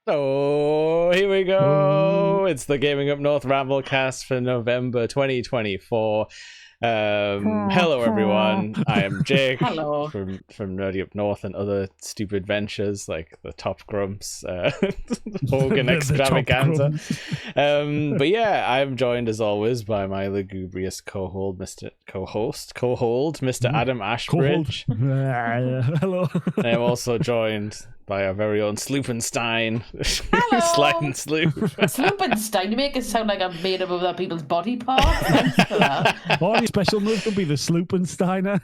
Oh, here we go. It's the Gaming Up North Ramblecast for November 2024. Hello, everyone. I am Jake Hello. from Nerdy Up North and other stupid ventures like the Top Grumps, Hogan Extravaganza. But yeah, I'm joined as always by my lugubrious co-host, Mr. Adam Ashbridge. Hello. I'm also joined by our very own Sloopenstein. Hello. Sliding Sloop. Sloopenstein, you make it sound like I'm made up of other people's body parts. Thanks for that. Oh, your special move could be the Sloopensteiner.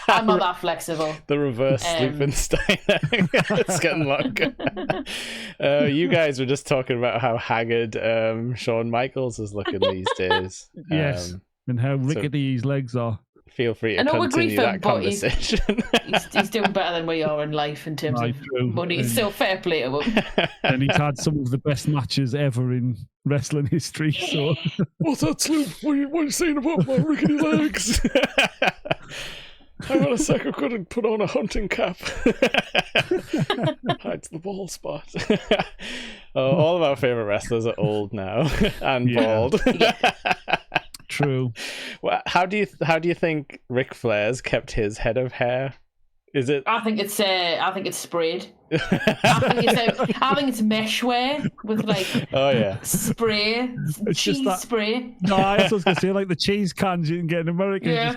I'm not that flexible. The reverse Sloopenstein. It's getting longer. You guys were just talking about how haggard Shawn Michaels is looking these days. Yes, and how rickety his legs are. Feel free to continue that conversation. He's doing better than we are in life in terms of money. So fair play to him. And he's had some of the best matches ever in wrestling history. So, what's that, Sloop? What are you saying about my rickety legs? Hang on a sec, I've got to put on a hunting cap. Hides the bald spot. All of our favourite wrestlers are old now and bald. True. Well, how do you think Ric Flair's kept his head of hair? Is it? I think it's sprayed. I think it's meshware with like spray, it's cheese just spray. No, I was gonna say like the cheese cans you can get in America. Yeah.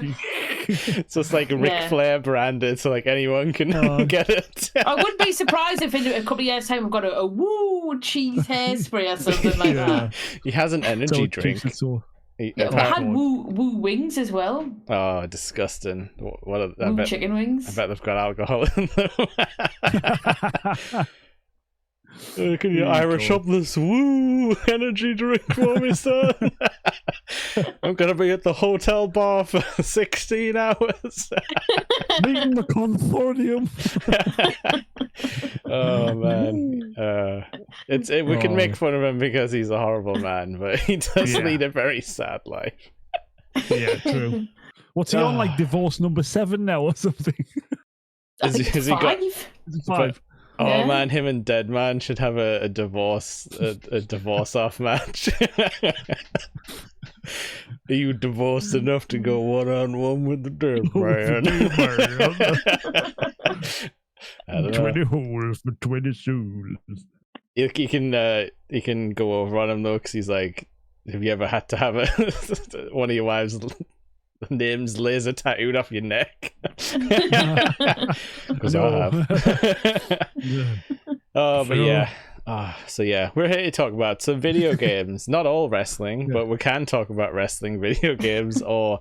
It's just like Ric Flair branded, so like anyone can get it. I wouldn't be surprised if in a couple of years' time we've got a woo cheese hairspray or something like that. He has an energy drink. I had woo wings as well. Oh, disgusting! What woo chicken wings? I bet they've got alcohol in them. Can you Irish up this woo energy drink for me, son? I'm gonna be at the hotel bar for 16 hours. Meeting the consortium. Oh man, we can make fun of him because he's a horrible man, but he does lead a very sad life. Yeah, true. What's he on, like divorce number 7 now or something? I think it's 5. Is it 5? Oh man, him and Deadman should have a divorce off match. Are you divorced enough to go 1-on-1 with the Deadman? 20 holes for 20 souls. He can go over on him though, because he's like, have you ever had to have one of your wives' names laser tattooed off your neck? Because I have. So we're here to talk about some video games. Not all wrestling, but we can talk about wrestling video games or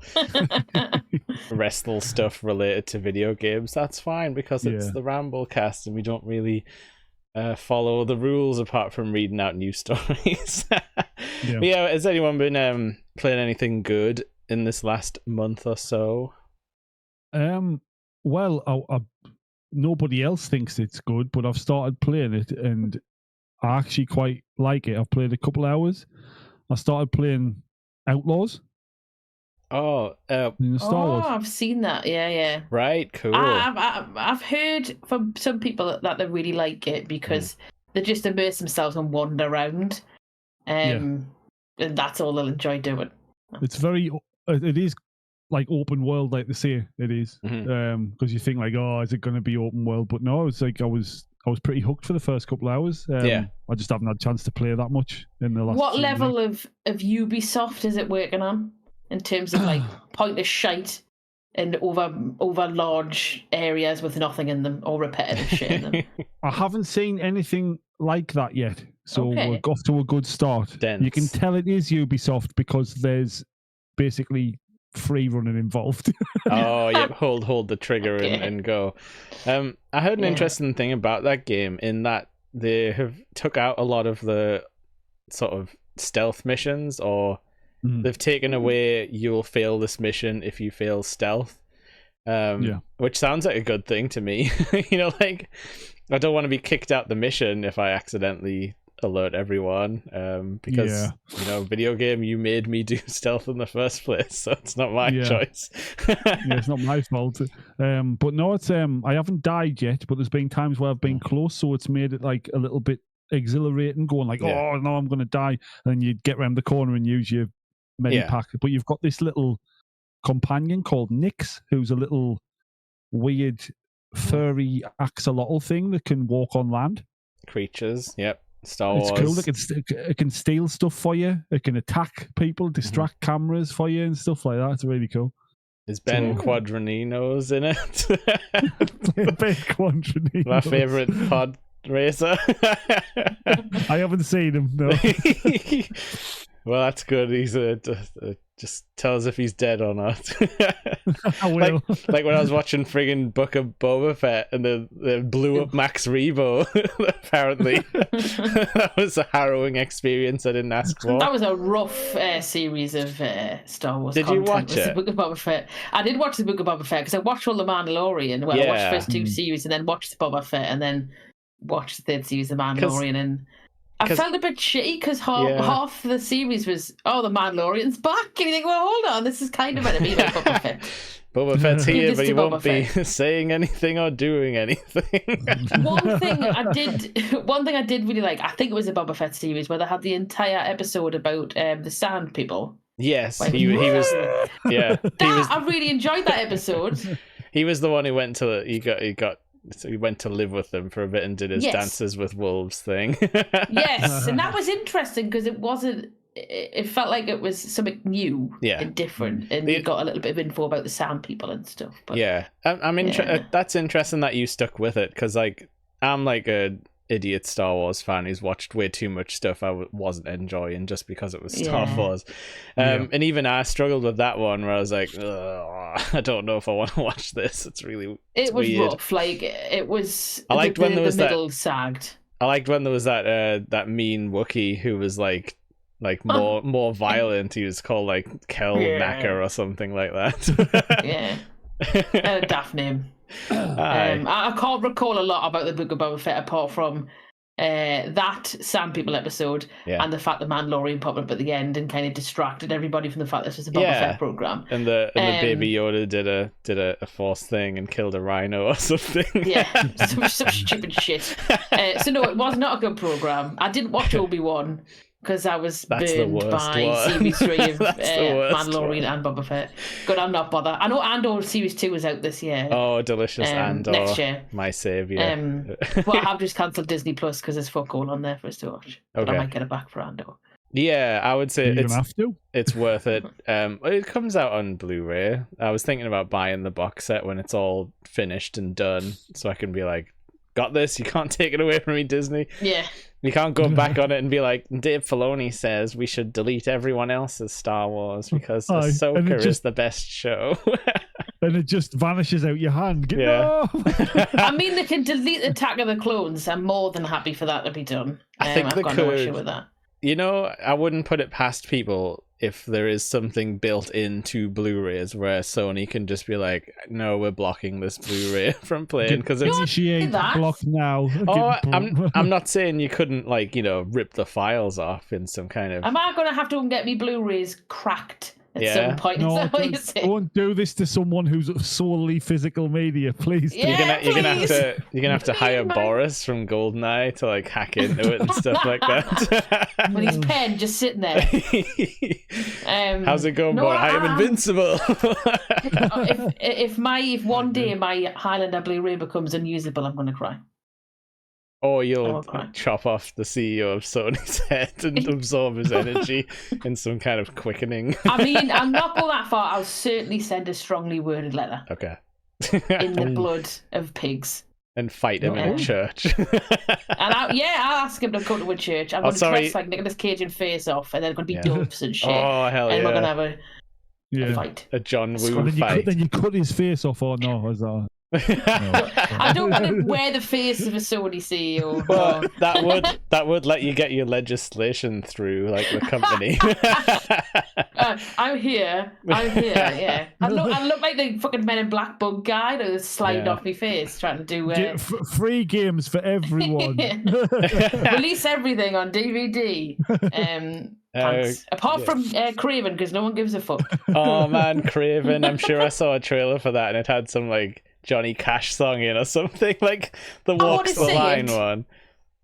wrestle stuff related to video games. That's fine, because it's the Ramblecast and we don't really follow the rules apart from reading out news stories. But has anyone been playing anything good in this last month or so? Well, nobody else thinks it's good, but I've started playing it and I actually quite like it. I've played a couple hours. I started playing Outlaws. Star Wars. I've seen that. Yeah. Right, cool. I've heard from some people that they really like it because they just immerse themselves and wander around, and that's all they'll enjoy doing. It is like open world, like they say it is, because you think like, oh, is it going to be open world? But no, it's like I was pretty hooked for the first couple of hours. I just haven't had a chance to play that much in the last. What level of Ubisoft is it working on in terms of like pointless shite and over large areas with nothing in them or repetitive shit in them? I haven't seen anything like that yet, so we're off to a good start. Dense. You can tell it is Ubisoft because there's basically free running involved. Hold the trigger and go. I heard an interesting thing about that game in that they have took out a lot of the sort of stealth missions, or they've taken away you'll fail this mission if you fail stealth, which sounds like a good thing to me. Like I don't want to be kicked out the mission if I accidentally alert everyone, because you know, video game, you made me do stealth in the first place, so it's not my choice. It's not my fault. But no, it's I haven't died yet, but there's been times where I've been close, so it's made it like a little bit exhilarating, going like, oh no, I'm gonna die, and then you get around the corner and use your medipack. But you've got this little companion called Nyx, who's a little weird furry axolotl thing that can walk on land. Creatures, Star Wars. It's cool. It can steal stuff for you. It can attack people, distract cameras for you, and stuff like that. It's really cool. Is Ben Quadrininos in it? Ben Quadrininos. My favourite pod racer. I haven't seen him, no. Well, that's good. He's just tell us if he's dead or not. I will. Like when I was watching friggin' Book of Boba Fett and they blew up Max Rebo, apparently. That was a harrowing experience I didn't ask for. That was a rough series of Star Wars Did content. you watch it? The Book of Boba Fett. I did watch the Book of Boba Fett because I watched all the Mandalorian. Well, I watched the first 2 series and then watched the Boba Fett and then watched the 3rd series of Mandalorian, and I felt a bit shitty because half the series was, the Mandalorian's back. And you think, well, hold on, this is kind of meant to be like Boba Fett. Boba Fett's here, but he won't be saying anything or doing anything. One thing I did really like, I think it was a Boba Fett series where they had the entire episode about the Sand People. Yes, he was. Yeah, I really enjoyed that episode. He was the one who went to So he went to live with them for a bit and did his Dances with Wolves thing. Yes, and that was interesting because it felt like it was something new and different, and you got a little bit of info about the Sand People and stuff. But, that's interesting that you stuck with it, because like I'm like a idiot Star Wars fan who's watched way too much stuff I wasn't enjoying just because it was Star Wars. And even I struggled with that one where I was like, I don't know if I want to watch this. It's was weird. Rough. Like it was. I liked when there was the middle sagged. I liked when there was that mean Wookiee who was like more violent. He was called like Kel Nacker or something like that. Daft name. I can't recall a lot about the Book of Boba Fett apart from that Sand People episode and the fact the Mandalorian popped up at the end and kind of distracted everybody from the fact this was a Boba Fett program. And the baby Yoda did a force thing and killed a rhino or something. Some stupid shit. So no, it was not a good program. I didn't watch Obi-Wan because I was burned by Series 3 of Mandalorian and Boba Fett. Good, I'm not bothered. I know Andor Series 2 is out this year. Oh, delicious Andor. Next year. My saviour. Well, I have just cancelled Disney Plus because there's fuck all on there for us to watch. But I might get it back for Andor. Yeah, I would say it's worth it. It comes out on Blu-ray. I was thinking about buying the box set when it's all finished and done, so I can be like, got this, you can't take it away from me, Disney. Yeah. You can't go back on it and be like, Dave Filoni says we should delete everyone else's Star Wars because Ahsoka is the best show. And it just vanishes out your hand. No! I mean, they can delete Attack of the Clones. I'm more than happy for that to be done. I think I've got no issue with that. You know, I wouldn't put it past people if there is something built into Blu-rays where Sony can just be like, no, we're blocking this Blu-ray from playing because it's initiate block now. I'm not saying you couldn't, like, you know, rip the files off in some kind of. Am I going to have to get me Blu-rays cracked at some point? No, don't do this to someone who's solely physical media, please. You're gonna have to hire Boris from GoldenEye to like hack into it and stuff like that. With his pen just sitting there. How's it going, boy? I am invincible. if one day my Highlander Blu-ray becomes unusable, I'm gonna cry. Or you'll chop off the CEO of Sony's head and absorb his energy in some kind of quickening. I mean, I'm not going that far. I'll certainly send a strongly worded letter. Okay. In the blood of pigs. And fight him in a church. And I'll ask him to come to a church. I'm going to dress like Nicolas Cage and face off, and then going to be doves and shit. Oh, hell and we're going to have a fight. A John Woo fight. Then you cut his face off or no? I don't want to wear the face of a Sony CEO. Well, that would let you get your legislation through, like the company. I'm here. Yeah, I look like the fucking Men in Black bug guy that was sliding off my face, trying to do free games for everyone. Release everything on DVD. Apart from Craven, because no one gives a fuck. Oh man, Craven! I'm sure I saw a trailer for that, and it had some like Johnny Cash song in or something, like the Walks the Line one.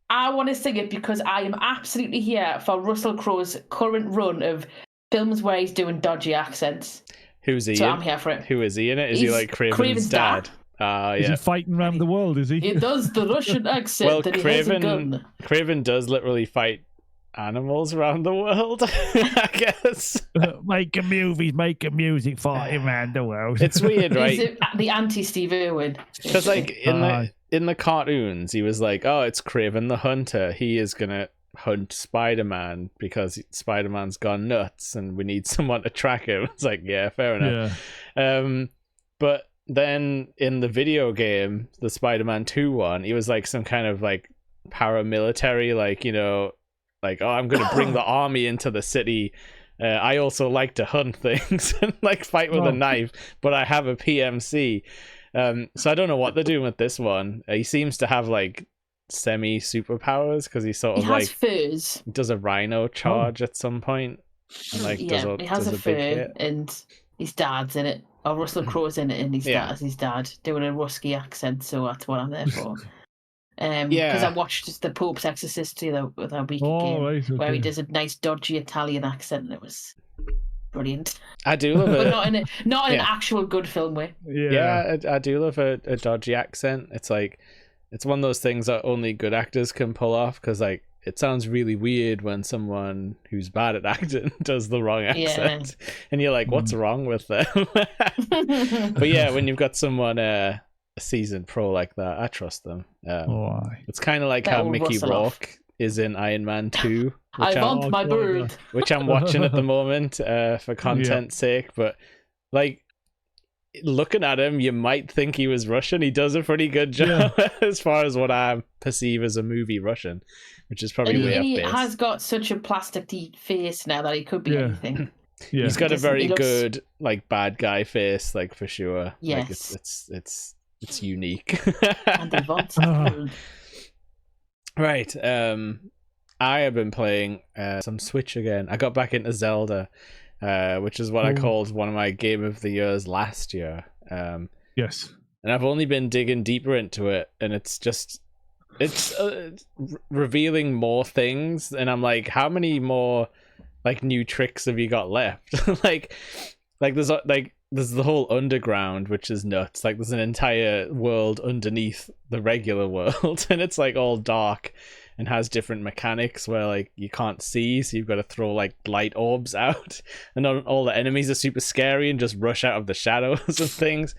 I want to sing it because I am absolutely here for Russell Crowe's current run of films where he's doing dodgy accents. Who's he? So I'm here for it. Who is he in it? Is he like Craven's dad? Is he fighting around the world? Is he? He does the Russian accent. Well, and he has a gun. Craven does literally fight animals around the world, I guess. Making movies, making music, fighting around the world. It's weird, right? He's the anti-Steve Irwin. Because like in the cartoons, he was like, "Oh, it's Craven the Hunter. He is gonna hunt Spider-Man because Spider-Man's gone nuts, and we need someone to track him." It's like, yeah, fair enough. Yeah. But then in the video game, the Spider-Man 2 one, he was like some kind of like paramilitary, like, you know, like, oh, I'm going to bring the army into the city. I also like to hunt things and like fight with a knife, but I have a PMC. So I don't know what they're doing with this one. He seems to have like semi superpowers because he sort of like furs. Does a rhino charge at some point, and like he has a fur, and his dad's in it. Or Russell Crowe's in it, and his dad doing a Rusky accent. So that's what I'm there for. Because I watched the Pope's Exorcist the other week where he does a nice dodgy Italian accent, and it was brilliant. I do love it, but not in an actual good film way. I do love a dodgy accent. It's like it's one of those things that only good actors can pull off, because like it sounds really weird when someone who's bad at acting does the wrong accent, and you're like, what's wrong with them? But yeah, when you've got someone a seasoned pro like that, I trust them. It's kind of like how Mickey Rourke is in Iron Man 2, I want my bird, which I'm watching at the moment for content's sake. But like, looking at him, you might think he was Russian. He does a pretty good job as far as what I perceive as a movie Russian, which is probably way off base. He has got such a plasticky face now that he could be anything. He's got a very good like bad guy face, like for sure. Yes, like, it's unique. And he wants right. I have been playing some Switch again. I got back into Zelda, which is what I called one of my game of the years last year. Yes. And I've only been digging deeper into it, and it's revealing more things, and I'm like, how many more like new tricks have you got left? like there's the whole underground, which is nuts. Like there's an entire world underneath the regular world, and it's like all dark and has different mechanics where like you can't see, so you've got to throw like light orbs out, and all the enemies are super scary and just rush out of the shadows and things.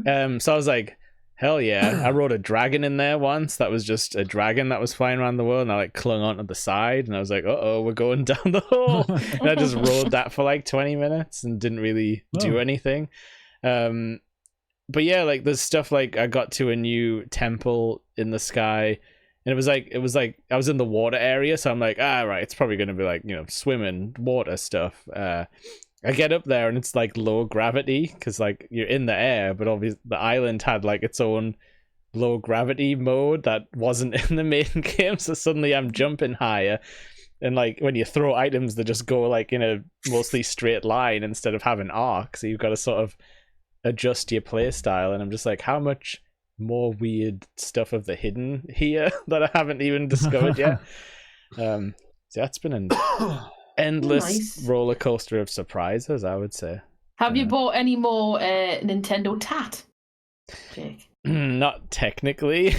So I was like, hell yeah. I rode a dragon in there once. That was just a dragon that was flying around the world, and I like clung onto the side, and I was like, uh-oh, we're going down the hole. And I just rode that for like 20 minutes and didn't really do anything. But yeah, like there's stuff like I got to a new temple in the sky, and it was like I was in the water area, so I'm like, right, it's probably gonna be like, you know, swimming water stuff. I get up there and it's like low gravity because like you're in the air, but obviously the island had like its own low gravity mode that wasn't in the main game. So suddenly I'm jumping higher, and like when you throw items, they just go like in a mostly straight line instead of having arcs. So you've got to sort of adjust your play style. And I'm just like, how much more weird stuff of the hidden here that I haven't even discovered yet? So that's been an endless roller coaster of surprises, I would say. Have you bought any more Nintendo Tat, Jake? Not technically.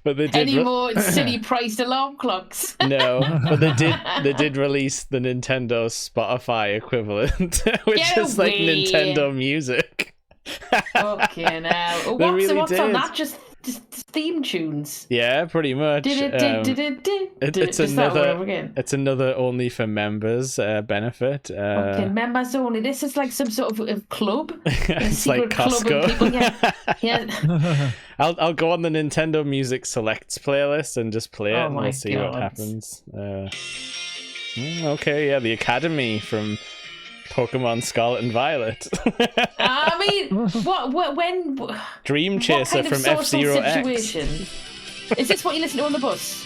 But they did any more silly priced alarm clocks? No, but they did release the Nintendo Spotify equivalent, which is like Nintendo Music. Okay, now what's on that? Just theme tunes. Yeah, pretty much. It's another only for members benefit. Okay, members only. This is like some sort of club. It's like Costco. Yeah. I'll go on the Nintendo Music Selects playlist and just play it, and we'll see what happens. Okay, yeah, the Academy from Pokemon Scarlet and Violet. I mean, when Dream Chaser from F-Zero X. Is this what you listen to on the bus?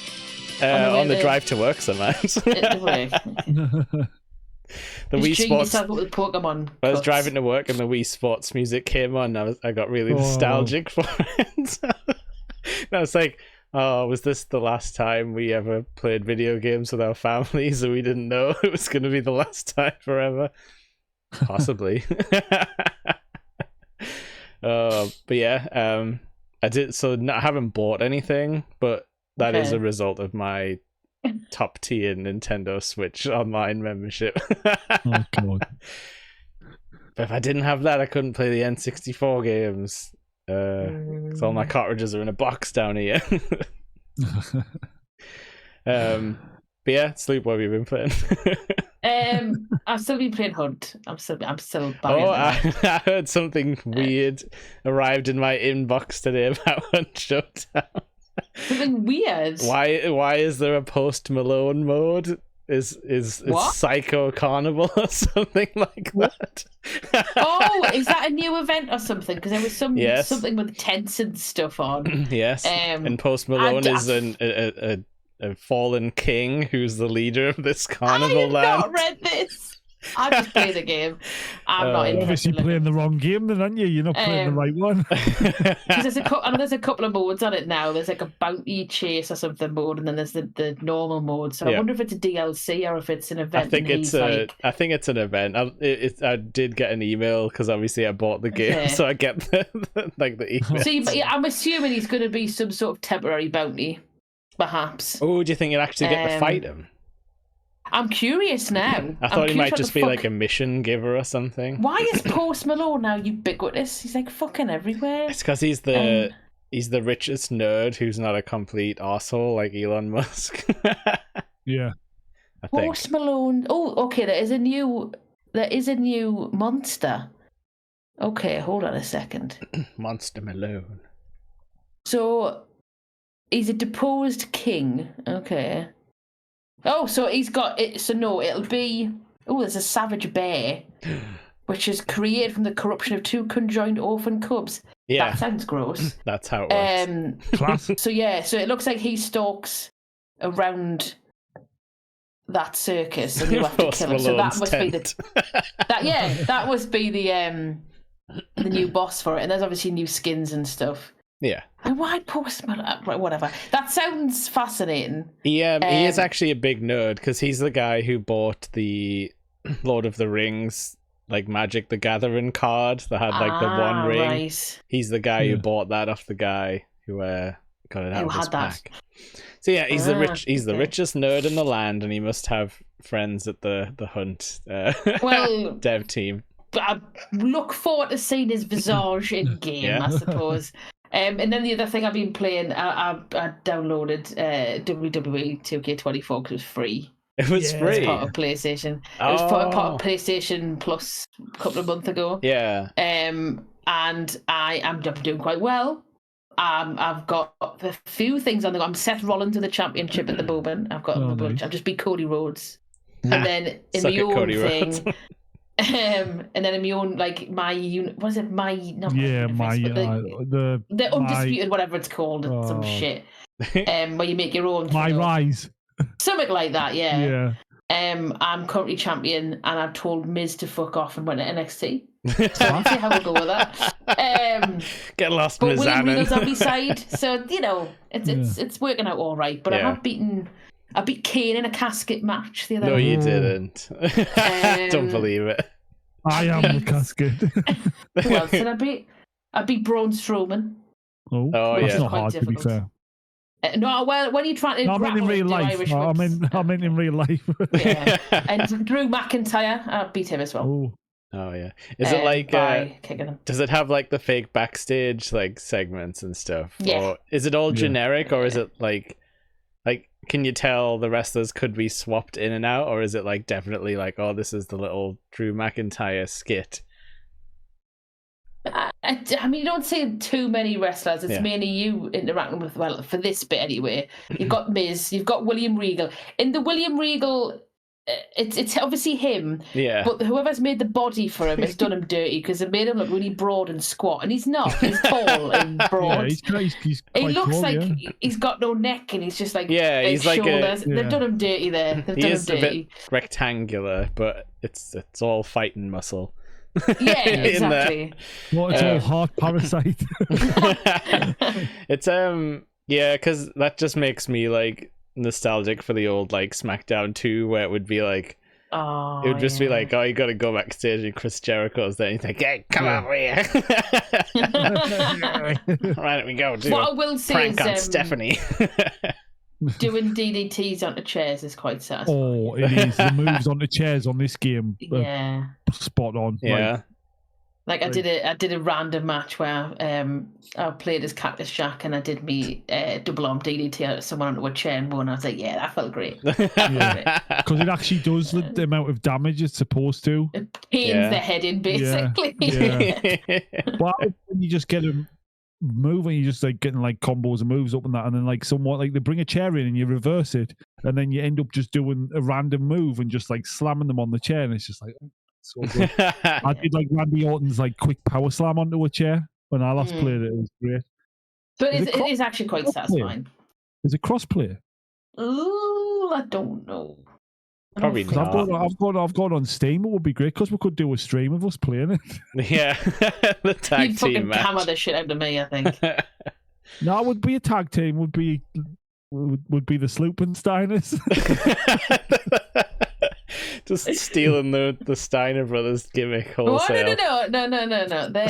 On the drive to work sometimes. The Wii Sports. With Pokemon I was driving to work and the Wii Sports music came on. I got really nostalgic for it. And I was like, oh, was this the last time we ever played video games with our families and we didn't know it was going to be the last time forever? Possibly. But yeah, I haven't bought anything, but that is a result of my top tier Nintendo Switch online membership. Oh god. But if I didn't have that, I couldn't play the N64 games. Because all my cartridges are in a box down here. But yeah, Sleep, what have you been playing? I've still been playing Hunt. I'm still I heard something weird arrived in my inbox today about Hunt Showdown. Something weird? Why is there a post Malone mode? Is Psycho Carnival or something like that? Oh, is that a new event or something? Because there was something with tents and stuff on. Yes, and Post Malone is a fallen king who's the leader of this carnival land. I have not read this. I just play the game. I'm not interested. Obviously playing the wrong game then, aren't you? You're not playing the right one. There's a couple of modes on it now. There's like a bounty chase or something mode, and then there's the normal mode. So I wonder if it's a DLC or if it's an event. I think it's an event. I did get an email because obviously I bought the game, so I get the email. So I'm assuming he's going to be some sort of temporary bounty, perhaps. Oh, do you think you'll actually get to fight him? I'm curious now. I thought he might just be like a mission giver or something. Why is Post Malone now ubiquitous? He's like fucking everywhere. It's because he's the richest nerd who's not a complete arsehole like Elon Musk. Yeah. Post Malone. Oh, okay. There is a new monster. Okay, hold on a second. Monster Malone. So he's a deposed king. Okay. Oh, so he's got it. So no, it'll be. Oh, there's a savage bear, which is created from the corruption of two conjoined orphan cubs. Yeah, that sounds gross. That's how it works. Class. So it looks like he stalks around that circus, and you have to kill him. So that must be that must be the new boss for it. And there's obviously new skins and stuff. Yeah. And why Post Malone? Right, whatever. That sounds fascinating. He is actually a big nerd because he's the guy who bought the Lord of the Rings, like Magic the Gathering card that had like the one ring. Right. He's the guy who bought that off the guy who got it out of his pack. So yeah, he's the richest nerd in the land, and he must have friends at the Hunt dev team. I look forward to seeing his visage in game, I suppose. And then the other thing I've been playing, I downloaded WWE 2K24 because it was free. It was free. It's part of PlayStation. It was part of PlayStation Plus a couple of months ago. Yeah. And I'm doing quite well. I've got a few things on the go. I'm Seth Rollins in the championship at the moment. I've got a bunch. I've just beat Cody Rhodes. And then in my own thing... and then in my own, like, the undisputed, whatever it's called, some shit, where you make your own. My Rise. Something like that, yeah. I'm currently champion, and I've told Miz to fuck off and went to NXT. So I'll see how we'll go with that. Get lost, but Miz. William Regal's on my side, so it's working out all right. But I beat Kane in a casket match the other No, night. you didn't. Don't believe it. I am the casket. Who else did I beat? I beat Braun Strowman. Oh yeah. That's not hard, to be fair. No, well, when you're trying to I meant in real life. I meant in real life. Yeah. And Drew McIntyre, I beat him as well. Oh yeah. Is it like kicking him. Does it have like the fake backstage like segments and stuff? Yeah. Or is it all generic, or is it like can you tell the wrestlers could be swapped in and out, or is it like definitely like, oh, this is the little Drew McIntyre skit? I mean, you don't see too many wrestlers. It's mainly you interacting with, well, for this bit anyway. You've got Miz, you've got William Regal. In the William Regal, it's obviously him. Yeah. But whoever's made the body for him has done him dirty, because it made him look really broad and squat, and he's not. He's tall and broad. Yeah, he's he looks tall, like he's got no neck, and he's just like he's shoulders. like They've done him dirty there. They've done him dirty. A bit rectangular, but it's all fighting muscle. Yeah, exactly. Well, it's all heart parasite. It's because that just makes me like nostalgic for the old like SmackDown 2, where it would be like, it would just be like, oh, you got to go backstage, and Chris Jericho's there, and he's like, hey, come over here. Why don't we go do what I will say prank is, on Stephanie? Doing DDTs onto chairs is quite satisfying. Oh, it is. The moves on the chairs on this game, spot on. Yeah. Like I did a random match where I played as Cactus Jack, and I did me double arm DDT out of someone onto a chair and won. I was like, yeah, that felt great. Because it actually does the amount of damage it's supposed to. It pains the head in, basically. Yeah. Well, when you just get them moving, you just like getting like combos and moves up and that, and then like somewhat like they bring a chair in and you reverse it, and then you end up just doing a random move and just like slamming them on the chair, and it's just like, so good. I did like Randy Orton's like quick power slam onto a chair when I last played it. It was great. But it is actually quite satisfying. Is it crossplay? Oh, I don't know. Probably not. I've got on Steam. It would be great because we could do a stream of us playing it. Yeah, the tag You'd team fucking match. hammer the shit out of me, I think. No, it would be a tag team. Would be the Sloopensteiners. Just stealing the Steiner brothers gimmick wholesale. Oh, no.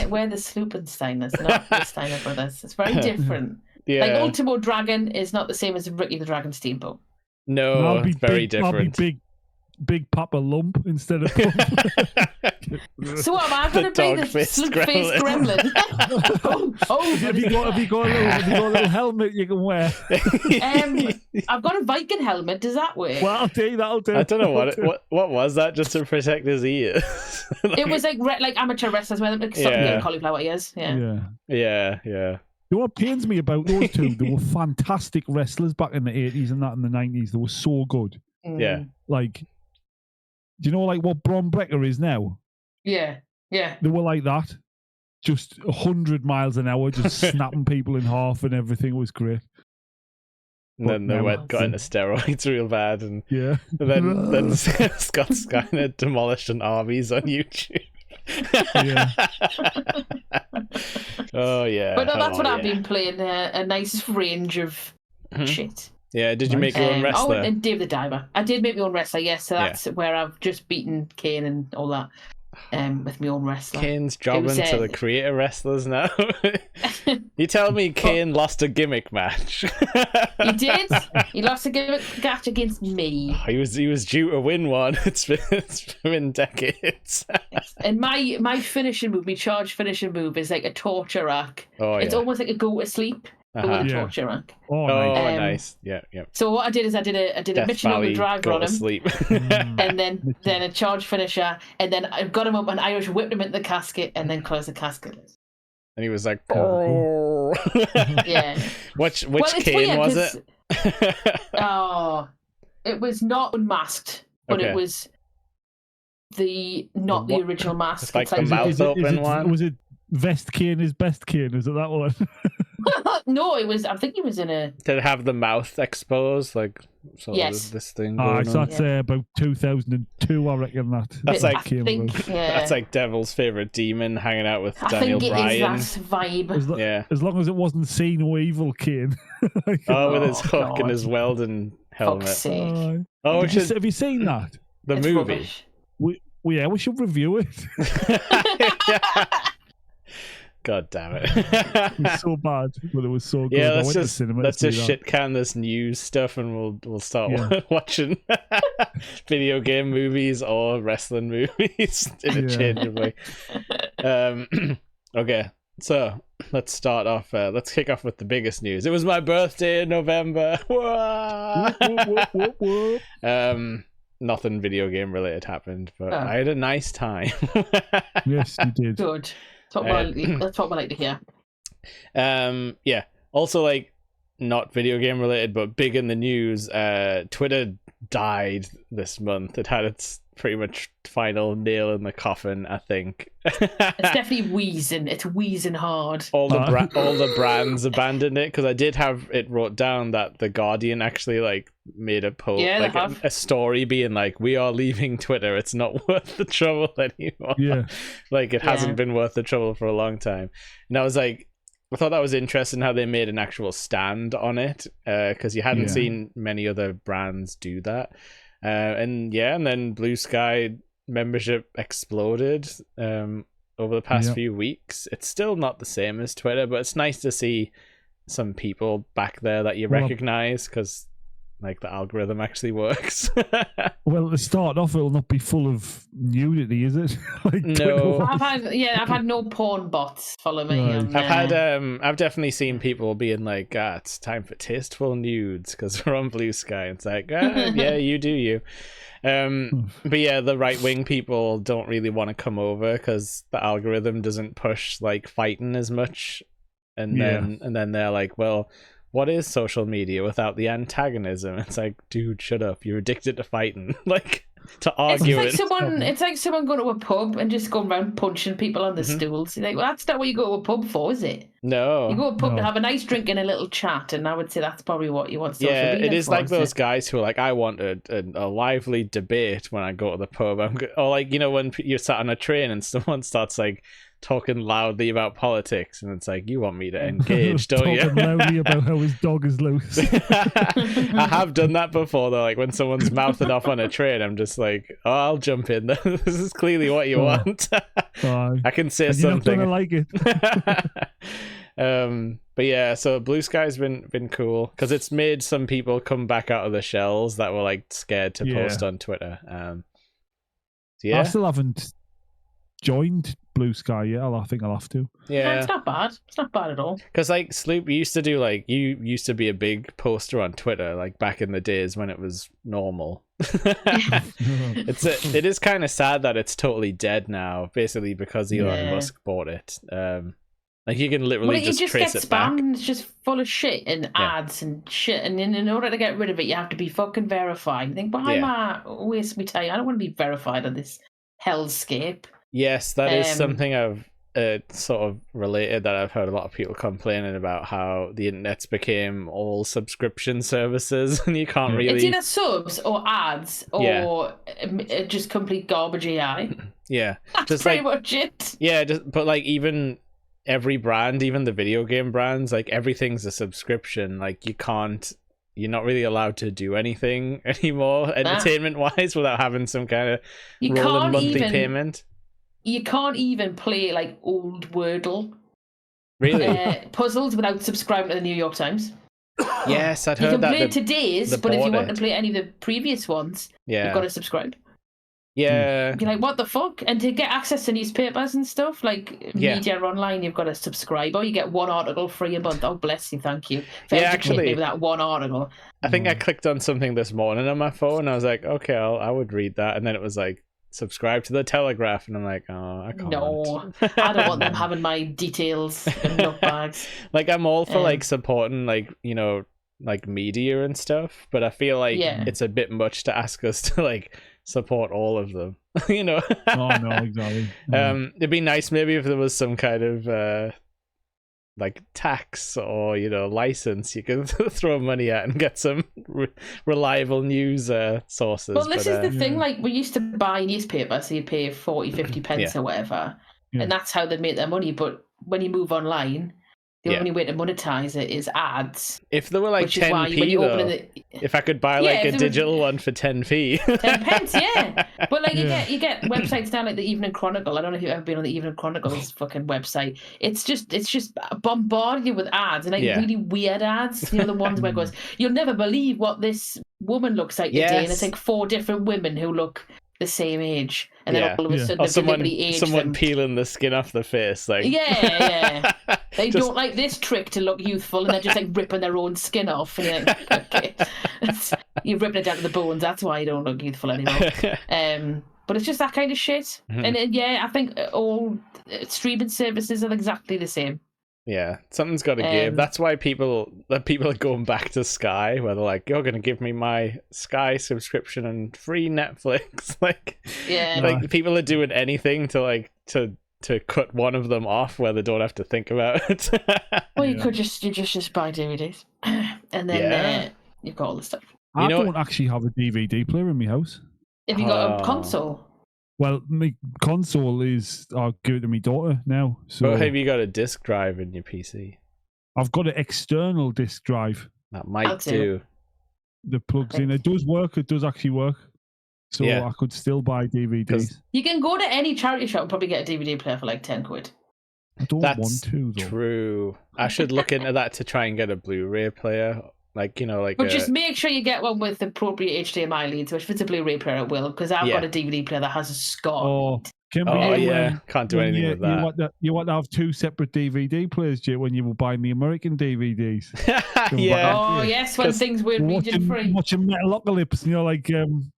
We're the Sloopensteiners, not the Steiner brothers. It's very different. Yeah. Like Ultimo Dragon is not the same as Ricky the Dragon Steamboat. No, it's very different. I'll be big Papa Lump instead of Pump. So what am I going to be? The sloop-faced gremlin? Have you got a little helmet you can wear? I've got a Viking helmet. Does that work? Well, that'll do. I don't know what was that, just to protect his ears. It was like amateur wrestlers wear them, like something cauliflower ears. Yeah. You know what pains me about those two? They were fantastic wrestlers back in the 80s and that in the 90s. They were so good. Yeah. Like, do you know like what Bron Breakker is now? Yeah. They were like that. Just 100 miles an hour, just snapping people in half and everything. It was great. And then they got into steroids real bad, and then Scott Steiner demolished an Arby's on YouTube. Oh yeah. But no, that's what I've been playing. A nice range of shit. Yeah, did you make your own wrestler? And Dave the Diver. I did make my own wrestler, yes. So that's where I've just beaten Kane and all that with my own wrestler. Kane's jobbing to the creator wrestlers now. You tell me Kane lost a gimmick match. He did. He lost a gimmick match against me. Oh, he was due to win one. It's been decades. And my finishing move, my charge finishing move is like a torture rack. Oh, it's almost like a go to sleep. With a torture rack. Oh, nice. Yeah. So what I did is I did a Michelin driver on him, sleep. and then a charge finisher, and then I got him up and Irish whipped him into the casket, and then closed the casket. And he was like, "Oh." Yeah. Which Kane was it? It was not unmasked, but it was not the original mask. It's like the mouth open one. Was it Vest Kane is best Kane? Is it that one? No, it was. I think he was in a. Did it have the mouth exposed, like this thing? So that's about 2002, I reckon. That's like Devil's favorite demon hanging out with Daniel Bryan. I think it is that vibe. As long as it wasn't See No Evil Kane. With his hook and his Weldon helmet. Fuck's sake. Have you seen that? The it's movie. Rubbish. We should review it. God damn it. It was so bad, but it was so good. Yeah, let's just shit can this news stuff, and we'll start watching video game movies or wrestling movies interchangeably. Okay, so let's start off. Let's kick off with the biggest news. It was my birthday in November. Nothing video game related happened, but I had a nice time. Yes, you did. Good. That's what we like to hear. Yeah. Also, like, not video game related, but big in the news. Twitter died this month. It had its pretty much final nail in the coffin, I think. It's definitely wheezing. It's wheezing hard. All the brands abandoned it, because I did have it wrote down that the Guardian actually like made a post, like a story being like, "We are leaving Twitter. It's not worth the trouble anymore." Yeah, like it hasn't been worth the trouble for a long time. And I was like, I thought that was interesting how they made an actual stand on it, because you hadn't seen many other brands do that. And then Blue Sky membership exploded over the past few weeks. It's still not the same as Twitter, but it's nice to see some people back there that you recognize, because like the algorithm actually works. Well, to start off, it'll not be full of nudity, is it? Like, no, I've had no porn bots follow me. Right. I've definitely seen people being like, it's time for tasteful nudes because we're on Blue Sky. It's like, yeah, you do you. But yeah, the right wing people don't really want to come over because the algorithm doesn't push like fighting as much, and then they're like, well, what is social media without the antagonism? It's like, dude, shut up. You're addicted to fighting. Like, to argue it's like someone going to a pub and just going around punching people on the stools. You're like, well, that's not what you go to a pub for, is it? No. You go to a pub to have a nice drink and a little chat, and I would say that's probably what you want social media for. Yeah, it is like those guys who are like, I want a lively debate when I go to the pub. Or like, you know, when you're sat on a train and someone starts like talking loudly about politics, and it's like, you want me to engage, don't you? Talking loudly about how his dog is loose. I have done that before though, like when someone's mouthing off on a train, I'm just like, oh, I'll jump in. This is clearly what you want. I can say and something. You're not gonna like it. But yeah, so Blue Sky's been cool because it's made some people come back out of the shells that were like scared to post on Twitter. So yeah, I still haven't joined Blue Sky yet. I think I'll have to. Yeah, it's not bad. It's not bad at all. Because like Sloop used to do, like, you used to be a big poster on Twitter, like back in the days when it was normal. It is kind of sad that it's totally dead now, basically because Elon Musk bought it. Like you can literally just trace it back. It's just full of shit and ads and shit, and in order to get rid of it, you have to be fucking verified. You think, why am I waste my time? I don't want to be verified on this hellscape. Yes, that is something I've sort of related, that I've heard a lot of people complaining about, how the internet's became all subscription services and you can't really... It's either subs or ads or just complete garbage AI. Yeah. That's just pretty much it. Yeah, but like even every brand, even the video game brands, like everything's a subscription. Like you're not really allowed to do anything anymore entertainment-wise without having some kind of rolling monthly payment. You can't even play like old Wordle puzzles without subscribing to the New York Times. Yes, I'd heard that. You can play today's, but if you want to play any of the previous ones, you've got to subscribe. Yeah. You're like, what the fuck? And to get access to newspapers and stuff, like media online, you've got to subscribe, or you get one article free a month. Oh, bless you, thank you. Actually, me with that one article. I think I clicked on something this morning on my phone, and I was like, okay, I would read that. And then it was like, subscribe to the Telegraph, and I'm like, oh, I can't. No, I don't want them having my details and nutbags. Like, I'm all for like supporting, like, you know, like media and stuff, but I feel like it's a bit much to ask us to like support all of them. You know? Oh no, exactly. It'd be nice maybe if there was some kind of like tax or, you know, license you could throw money at and get some reliable news sources. Well, this is the thing, like, we used to buy newspapers, so you'd pay 40, 50 pence or whatever, and that's how they make their money. But when you move online, The only way to monetize it is ads. If there were like 10p though, if I could buy like a digital one for 10p. 10 pence, yeah. But like you get websites now like the Evening Chronicle. I don't know if you've ever been on the Evening Chronicle's fucking website. It's just bombarding you with ads and like really weird ads. You know, the ones where it goes, you'll never believe what this woman looks like today, and it's like 4 different women who look the same age, and then all of a sudden or someone peeling the skin off the face, like they don't like this trick to look youthful, and they're just like ripping their own skin off, and you're like, okay, you're ripping it down to the bones. That's why you don't look youthful anymore. But it's just that kind of shit, and I think all streaming services are exactly the same. Yeah, something's got to give. That's why people are going back to Sky, where they're like, "You're going to give me my Sky subscription and free Netflix." like people are doing anything to cut one of them off, where they don't have to think about it. Well, you could just buy DVDs, and then you've got all the stuff. I don't actually have a DVD player in my house. Have you got a console? Well, my console is I'll give it to my daughter now. So but have you got a disk drive in your PC? I've got an external disk drive. That might do. That plugs in. It does work. It does actually work. So I could still buy DVDs. You can go to any charity shop and probably get a DVD player for like 10 quid. I don't want to, though. True. I should look into that to try and get a Blu-ray player. But just make sure you get one with appropriate HDMI leads, which if it's a Blu-ray player, it will, because I've got a DVD player that has a SCOT. Can't do anything with that. You want to have 2 separate DVD players, Jay, when you were buying the American DVDs. Yes, when things were region free. Watching Metalocalypse, like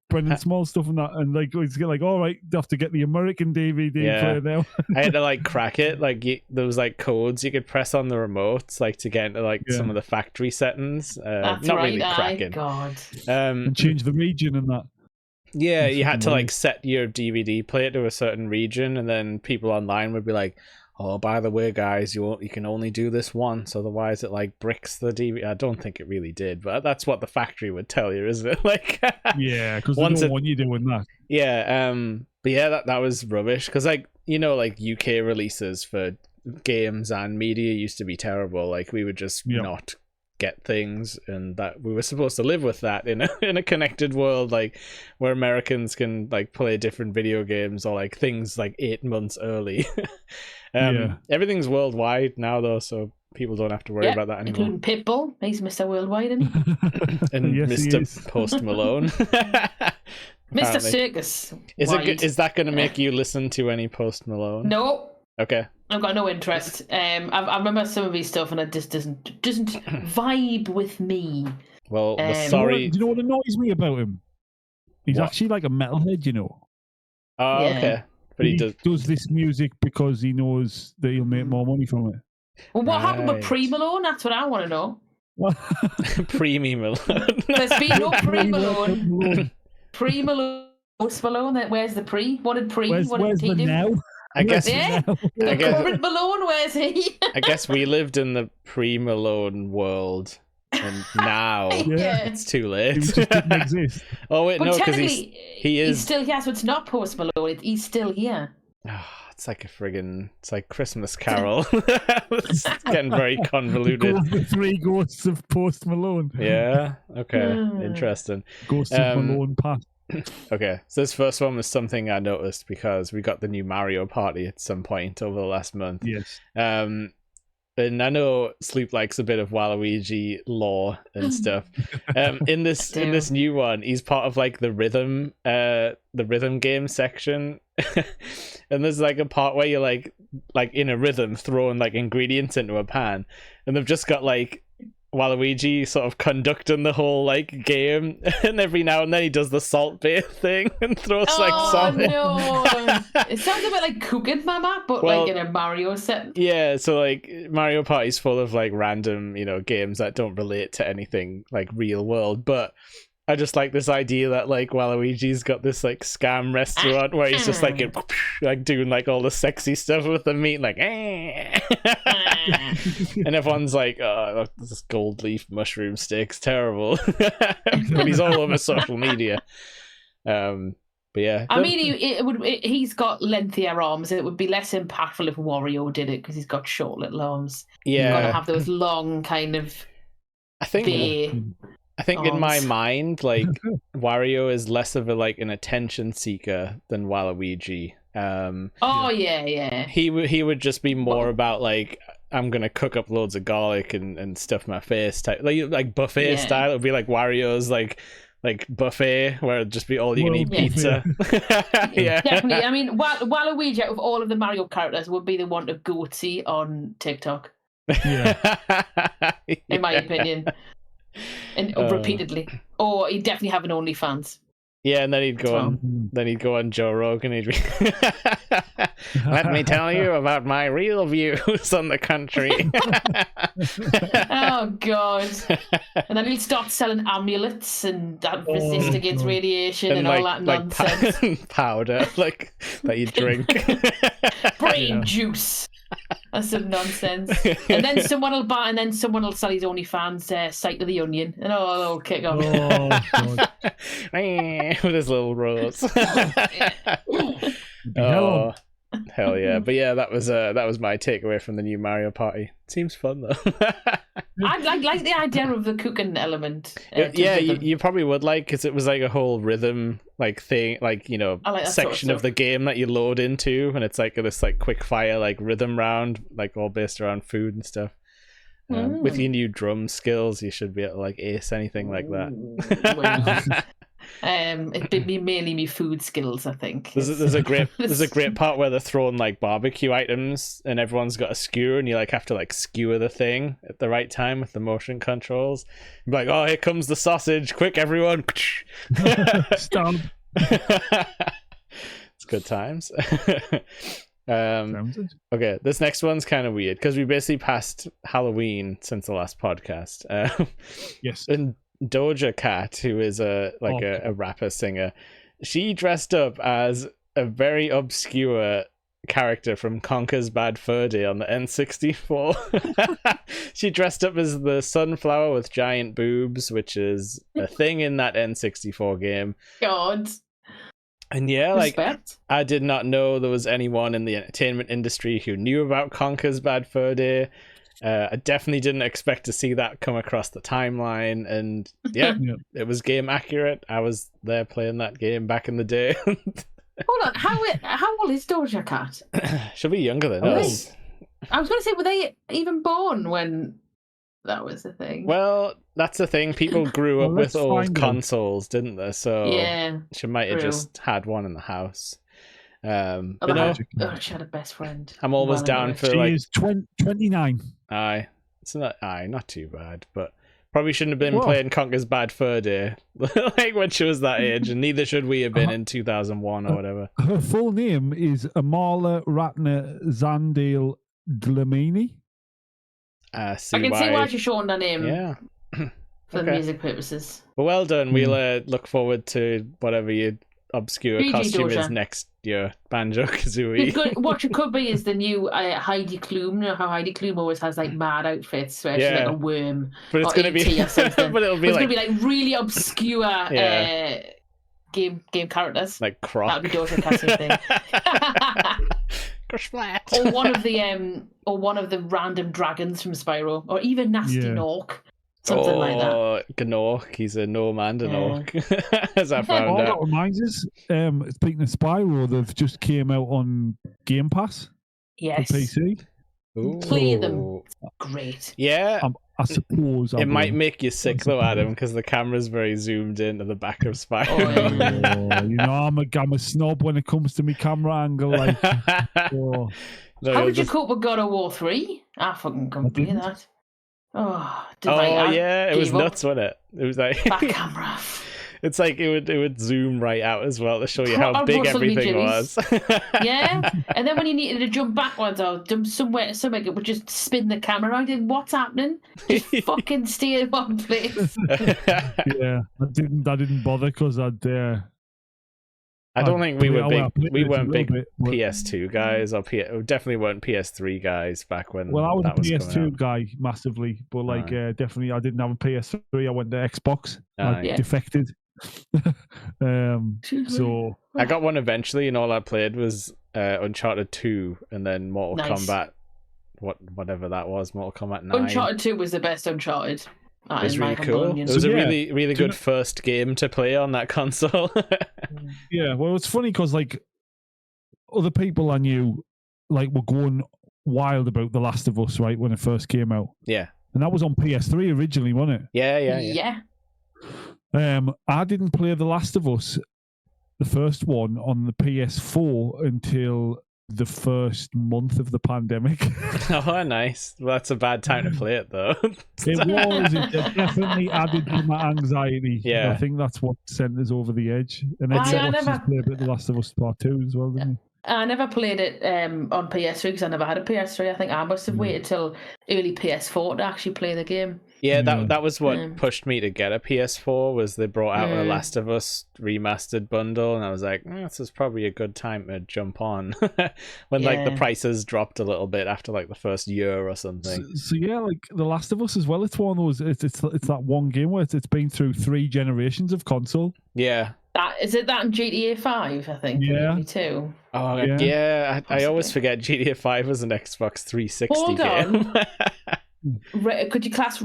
Brendan Small stuff and that, and like it's like, all right, you have to get the American DVD player now. I had to crack it. There was codes you could press on the remotes, to get into some of the factory settings. That's not right. really cracking. God. And change the region and that. Yeah, you had to set your DVD player to a certain region, and then people online would be like, "Oh, by the way, guys, you can only do this once, otherwise it bricks the DVD." I don't think it really did, but that's what the factory would tell you, isn't it? Because they don't want you doing that. Yeah, but yeah, that was rubbish. Because UK releases for games and media used to be terrible. We would just not get things, and that we were supposed to live with that in a connected world, where Americans can play different video games or things 8 months early. Everything's worldwide now though, so people don't have to worry about that anymore, including Pitbull. He's Mr. Worldwide, isn't he? And yes, Mr. Post Malone. Mr. Circus. Is that going to make you listen to any Post Malone? No. Okay. I've got no interest. I remember some of his stuff, and it just doesn't vibe with me. Well, sorry. Do you know what annoys me about him? He's actually like a metalhead, Oh, okay. But he does this music because he knows that he'll make more money from it. Well, what happened with Pre-Malone? That's what I want to know. Pre-me Malone. There's been no Pre-Malone. Pre-Malone. Post Malone. Where's the pre? What did pre? Where's the now? I guess. The current Malone, where's he? I guess we lived in the pre-Malone world, and now it's too late. He just didn't exist. Oh wait, no, because he is. He's still here, so it's not Post Malone. He's still here. It's like Christmas Carol. It's getting very convoluted. The 3 ghosts of Post Malone. Yeah. Okay. Interesting. Ghosts of Malone past. Okay, so this first one was something I noticed because we got the new Mario Party at some point over the last month. Yes. And I know Sloop likes a bit of Waluigi lore and stuff. In this new one, he's part of the rhythm game section. And there's a part where you're like in a rhythm throwing ingredients into a pan, and they've just got Waluigi sort of conducting the whole game, and every now and then he does the salt bay thing and throws salt in. No. It sounds a bit like Cooking Mama, but in a Mario set. Yeah, so Mario Party's full of random games that don't relate to anything real world, but I just like this idea that Waluigi's got this scam restaurant where he's just doing all the sexy stuff with the meat, and everyone's oh, this gold leaf mushroom steak's terrible. But he's all over social media. But But yeah, I mean, he's got lengthier arms. It would be less impactful if Wario did it because he's got short little arms. Yeah, you've got to have those long kind of. I think in my mind, like Wario is less of an attention seeker than Waluigi. Yeah. He would just be more about like, I'm gonna cook up loads of garlic and stuff my face type, like buffet style. It would be like Wario's like buffet where it'd just be all you can eat pizza. Yeah, definitely. I mean, Waluigi out of all of the Mario characters would be the one to goatee on TikTok. Yeah, in my opinion, and repeatedly. Or he'd definitely have an OnlyFans. Yeah, and then he'd go on Joe Rogan. He'd be, let me tell you about my real views on the country. Oh God! And then he'd start selling amulets and that resist against radiation and all that nonsense. Powder that you drink. Brain juice. That's some nonsense. And then someone will buy, and then someone will sell his OnlyFans site of the Onion, and it'll kick off. Oh, God. With his little rose. Oh, hell yeah! But yeah, that was my takeaway from the new Mario Party. Seems fun though. I like the idea of the cooking element. You probably would because it was like a whole rhythm thing, section of the game that you load into, and it's like this quick fire rhythm round, all based around food and stuff. With your new drum skills, you should be able to ace anything like that. It'd be mainly me food skills, I think. There's a great part where they're throwing barbecue items, and everyone's got a skewer, and you have to skewer the thing at the right time with the motion controls. You're like, oh, here comes the sausage! Quick, everyone! Stomp. It's good times. Okay, this next one's kind of weird because we basically passed Halloween since the last podcast. Yes. And Doja Cat, who is a rapper singer, she dressed up as a very obscure character from Conker's Bad Fur Day on the N64. She dressed up as the sunflower with giant boobs, which is a thing in that N64 game. God. And yeah, respect. I did not know there was anyone in the entertainment industry who knew about Conker's Bad Fur Day. I definitely didn't expect to see that come across the timeline, and it was game accurate. I was there playing that game back in the day. Hold on, how old is Doja Cat? She'll be younger than us. I was going to say, were they even born when that was the thing? Well, that's the thing. People grew up with old consoles, didn't they? So she might have just had one in the house. But no, she had a best friend. I'm always down for she is 29. Aye, it's not too bad, but probably shouldn't have been playing Conker's Bad Fur Day when she was that age, and neither should we have been in 2001 or whatever. Her full name is Amala Ratner Zandale Dlamini. I can see why she shortened her name. Yeah. For the music purposes. Well done. We'll look forward to whatever your obscure costume is next year. Banjo-Kazooie. What it could be is the new Heidi Klum. You know how Heidi Klum always has mad outfits where she's like a worm, but it's going to be but it'll be going to be really obscure game characters, like Croc. That would be Doja Cat's thing. Or one of the random dragons from Spyro, or even Nasty Nork. Something like that. Gnork, he's a gnome and an orc, as I found out. That reminds us, speaking of Spyro, they've just came out on Game Pass for PC. Ooh. Play them. Great. Yeah. I suppose. It might make you sick though, Adam, because the camera's very zoomed into the back of Spyro. I'm a snob when it comes to my camera angle. No, how would you cope with God of War 3? I fucking couldn't play that. It was nuts, wasn't it? It was like back camera. It's like it would zoom right out as well to show you how big everything was. Yeah, and then when you needed to jump backwards or jump somewhere, it would just spin the camera around. And what's happening? Just fucking stay in one place. Yeah, I didn't bother because I don't think we weren't big PS2 guys, or definitely weren't PS3 guys back when. Well, I was a PS2 guy massively, but definitely I didn't have a PS3. I went to Xbox. I defected So I got one eventually, and all I played was Uncharted 2, and then Mortal Kombat, whatever that was, Mortal Kombat 9. Uncharted 2 was the best Uncharted. It was really cool. It was a really, really good first game to play on that console. Yeah, well, it's funny because like other people I knew like were going wild about The Last of Us, right, when it first came out. Yeah. And that was on PS3 originally, wasn't it? Yeah. I didn't play The Last of Us, the first one, on the PS4 until the first month of the pandemic. Oh, nice. Well, that's a bad time to play it, though. It definitely added to my anxiety. Yeah. I think that's what sent us over the edge. And then Xbox played a bit The Last of Us Part 2 as well, didn't he? I never played it on PS3 because I never had a PS3. I think I must have waited till early PS4 to actually play the game. Yeah, that was what pushed me to get a PS4, was they brought out a Last of Us remastered bundle, and I was like, this is probably a good time to jump on when like the prices dropped a little bit after like the first year or something. So yeah, like The Last of Us as well, it's one of those, it's that one game where it's been through 3 generations of console. Yeah. Is it that in GTA 5, I think? Yeah. Me too. Oh, yeah. I always forget GTA 5 was an Xbox 360 game. Would you class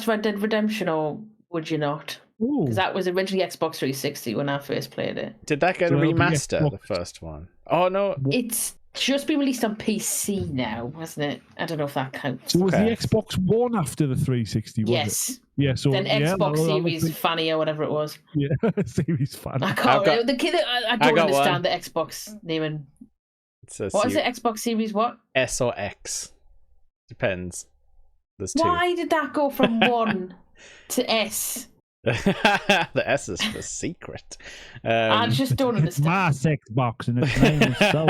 Red Dead Redemption, or would you not? Because that was originally Xbox 360 when I first played it. Did that get a remaster, the first one? Oh, no. It's just been released on PC now, hasn't it? I don't know if that counts. So was the Xbox One after the 360, was it? Yeah, so then Xbox Series Fanny or whatever it was. Yeah, Series Fanny. I don't understand the Xbox naming. What is it? Xbox Series what? S or X. Depends. There's 2. Why did that go from 1 to S? The S is for secret. I just don't understand. It's my Xbox and its name is so.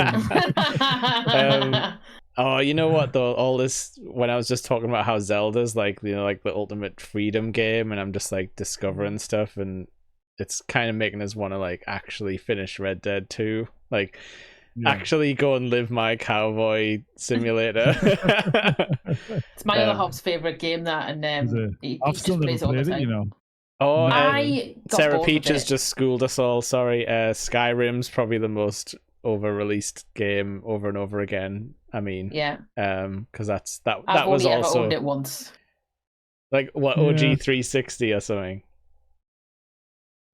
Oh, you know what though? All this, when I was just talking about how Zelda's like, you know, like the ultimate freedom game, and I'm just like discovering stuff, and it's kind of making us want to like actually finish Red Dead 2, like actually go and live my cowboy simulator. It's my other half's favorite game, that, and I've still never played it, you know. Oh, Sarah Peach has just schooled us all. Sorry, Skyrim's probably the most over-released game over and over again. I mean, because that was also. I've only ever owned it once. Like what, OG 360 or something?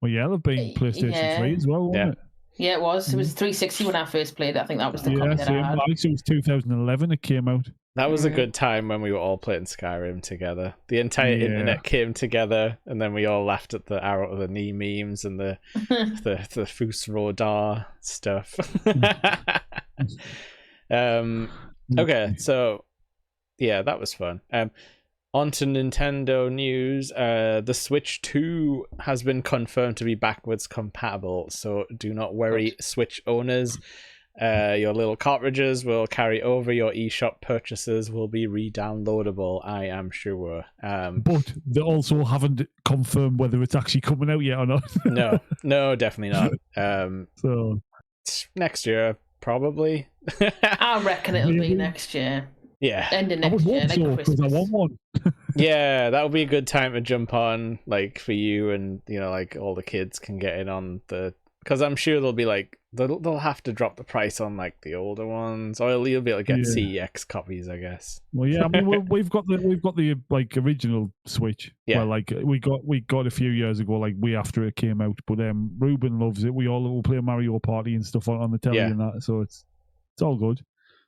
Well, yeah, they've been PlayStation 3 as well, wasn't it? Yeah, it was. It was 360 when I first played it. I think that was the copy that I had. I think it was 2011 it came out. That was a good time when we were all playing Skyrim together. The entire internet came together, and then we all laughed at the arrow of the knee memes and the Fus Rodar stuff. Okay, so yeah, that was fun. On to Nintendo news. The Switch 2 has been confirmed to be backwards compatible, so do not worry, Switch owners. Your little cartridges will carry over. Your eShop purchases will be re-downloadable, I am sure. But they also haven't confirmed whether it's actually coming out yet or not. No, definitely not. So next year, probably. I reckon it'll be next year. Yeah. End of next year. Because I want one. Yeah, that would be a good time to jump on, like, for you, and, you know, like, all the kids can get in on the... Because I'm sure they'll be like, they'll have to drop the price on like the older ones, or you'll be able to get CEX copies, I guess. Well, yeah, I mean, we've got the like original Switch. Yeah, well, like we got a few years ago, like way after it came out. But Ruben loves it. We all will play Mario Party and stuff on the telly and that, so it's all good.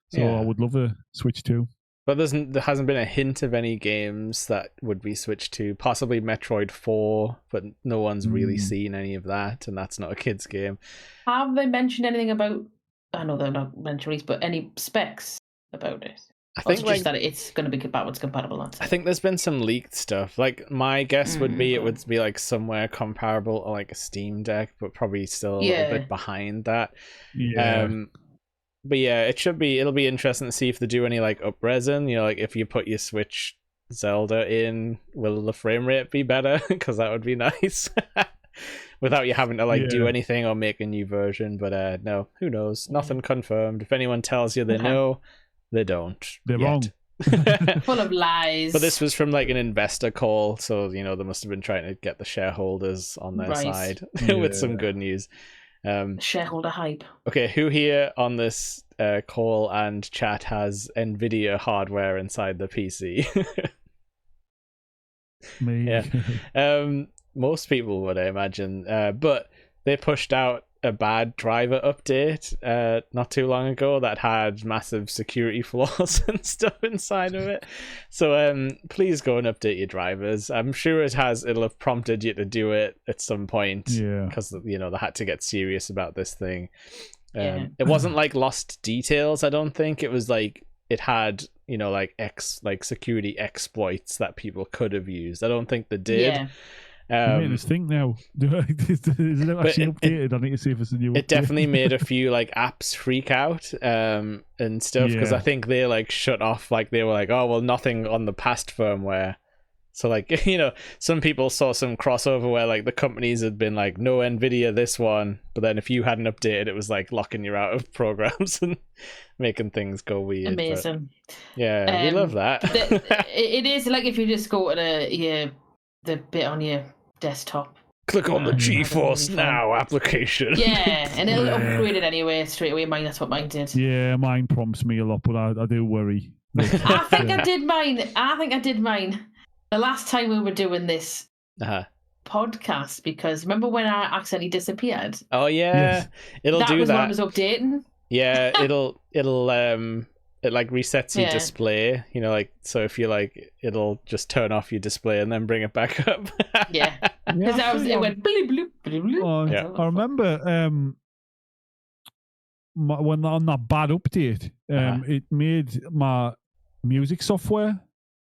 So I would love a Switch 2. But there hasn't been a hint of any games that would be switched to. Possibly Metroid 4, but no one's really seen any of that, and that's not a kid's game. Have they mentioned anything about... I know they're not mentioned, but any specs about it? I think just that it's going to be backwards compatible. I think there's been some leaked stuff. Like, my guess would be it would be like somewhere comparable to like a Steam Deck, but probably still a little bit behind that. Yeah. But yeah, it'll be interesting to see if they do any like up-resing, you know, like if you put your Switch Zelda in, will the frame rate be better? Because that would be nice. Without you having to like do anything or make a new version. But no, who knows? Nothing confirmed. If anyone tells you they know, they don't. They're wrong. Full of lies. But this was from like an investor call, so they must have been trying to get the shareholders on their side with some good news. Shareholder hype. Okay, who here on this call and chat has Nvidia hardware inside the PC? Me. Yeah. Most people would, I imagine. But they pushed out a bad driver update not too long ago that had massive security flaws and stuff inside of it. So please go and update your drivers. I'm sure it'll have prompted you to do it at some point, because they had to get serious about this thing. It wasn't like lost details, I don't think. It was like it had security exploits that people could have used. I don't think they did. I made us think now. Is it actually updated? I need to see if it's a new update. It definitely made a few apps freak out and stuff, because I think they shut off, they were like, oh well, nothing on the past firmware. So some people saw some crossover where the companies had been like, no Nvidia this one, but then if you hadn't updated, it was locking you out of programs and making things go weird. Amazing. But, we love that. It is if you just go to the bit on your desktop, click on the GeForce Now application. Yeah, and it'll upgrade it anyway straight away. That's what mine did. Yeah, mine prompts me a lot, but I do worry. I think I did mine the last time we were doing this podcast, because remember when I accidentally disappeared? Oh yeah, yes. It'll do that. That was when I was updating. Yeah, it'll it resets your display, so if you it'll just turn off your display and then bring it back up. Yeah, because it went bloop bloop bloop. I remember when on that bad update, it made my music software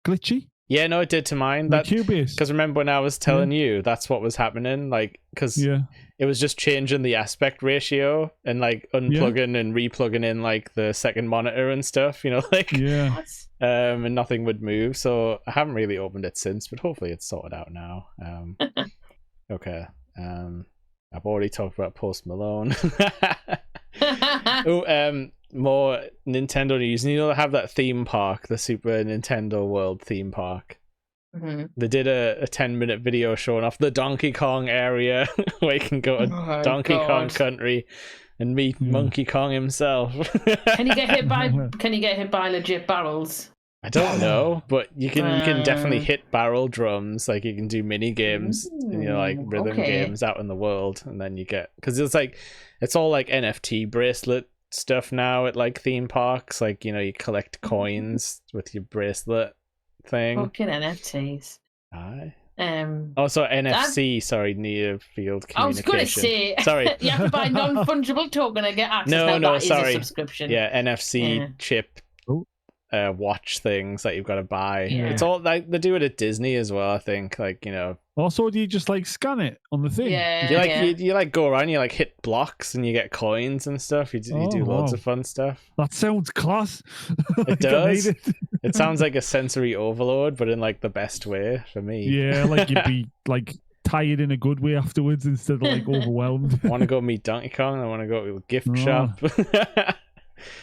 glitchy. Yeah, no, it did to mine. Cubase. Because remember when I was telling you that's what was happening, because it was just changing the aspect ratio and unplugging and replugging in the second monitor and stuff, and nothing would move. So I haven't really opened it since, but hopefully it's sorted out now. Okay. I've already talked about Post Malone. More Nintendo news. They have that theme park, the Super Nintendo World theme park. Mm-hmm. They did a 10-minute video showing off the Donkey Kong area where you can go to Donkey Kong Country and meet Monkey Kong himself. Can you get hit by legit barrels? I don't know, but you can definitely hit barrel drums. You can do mini games and rhythm games out in the world, and then you get, because it's all NFT bracelet stuff now at theme parks. You collect coins with your bracelet thing. Fucking NFTs. Aye. Also NFC, sorry, near field communication. I was going to say, sorry, you have to buy non-fungible token and get access. No, sorry. Is a subscription. Yeah, NFC chip. Watch things that you've got to buy. It's all they do it at Disney as well, I think. Also, do you just scan it on the thing? You go around, you hit blocks and you get coins and stuff. You do loads of fun stuff. That sounds class. It does. It sounds like a sensory overload, but in the best way for me. Yeah, you'd be tired in a good way afterwards instead of overwhelmed. I want to go meet Donkey Kong. I want to go to a gift shop.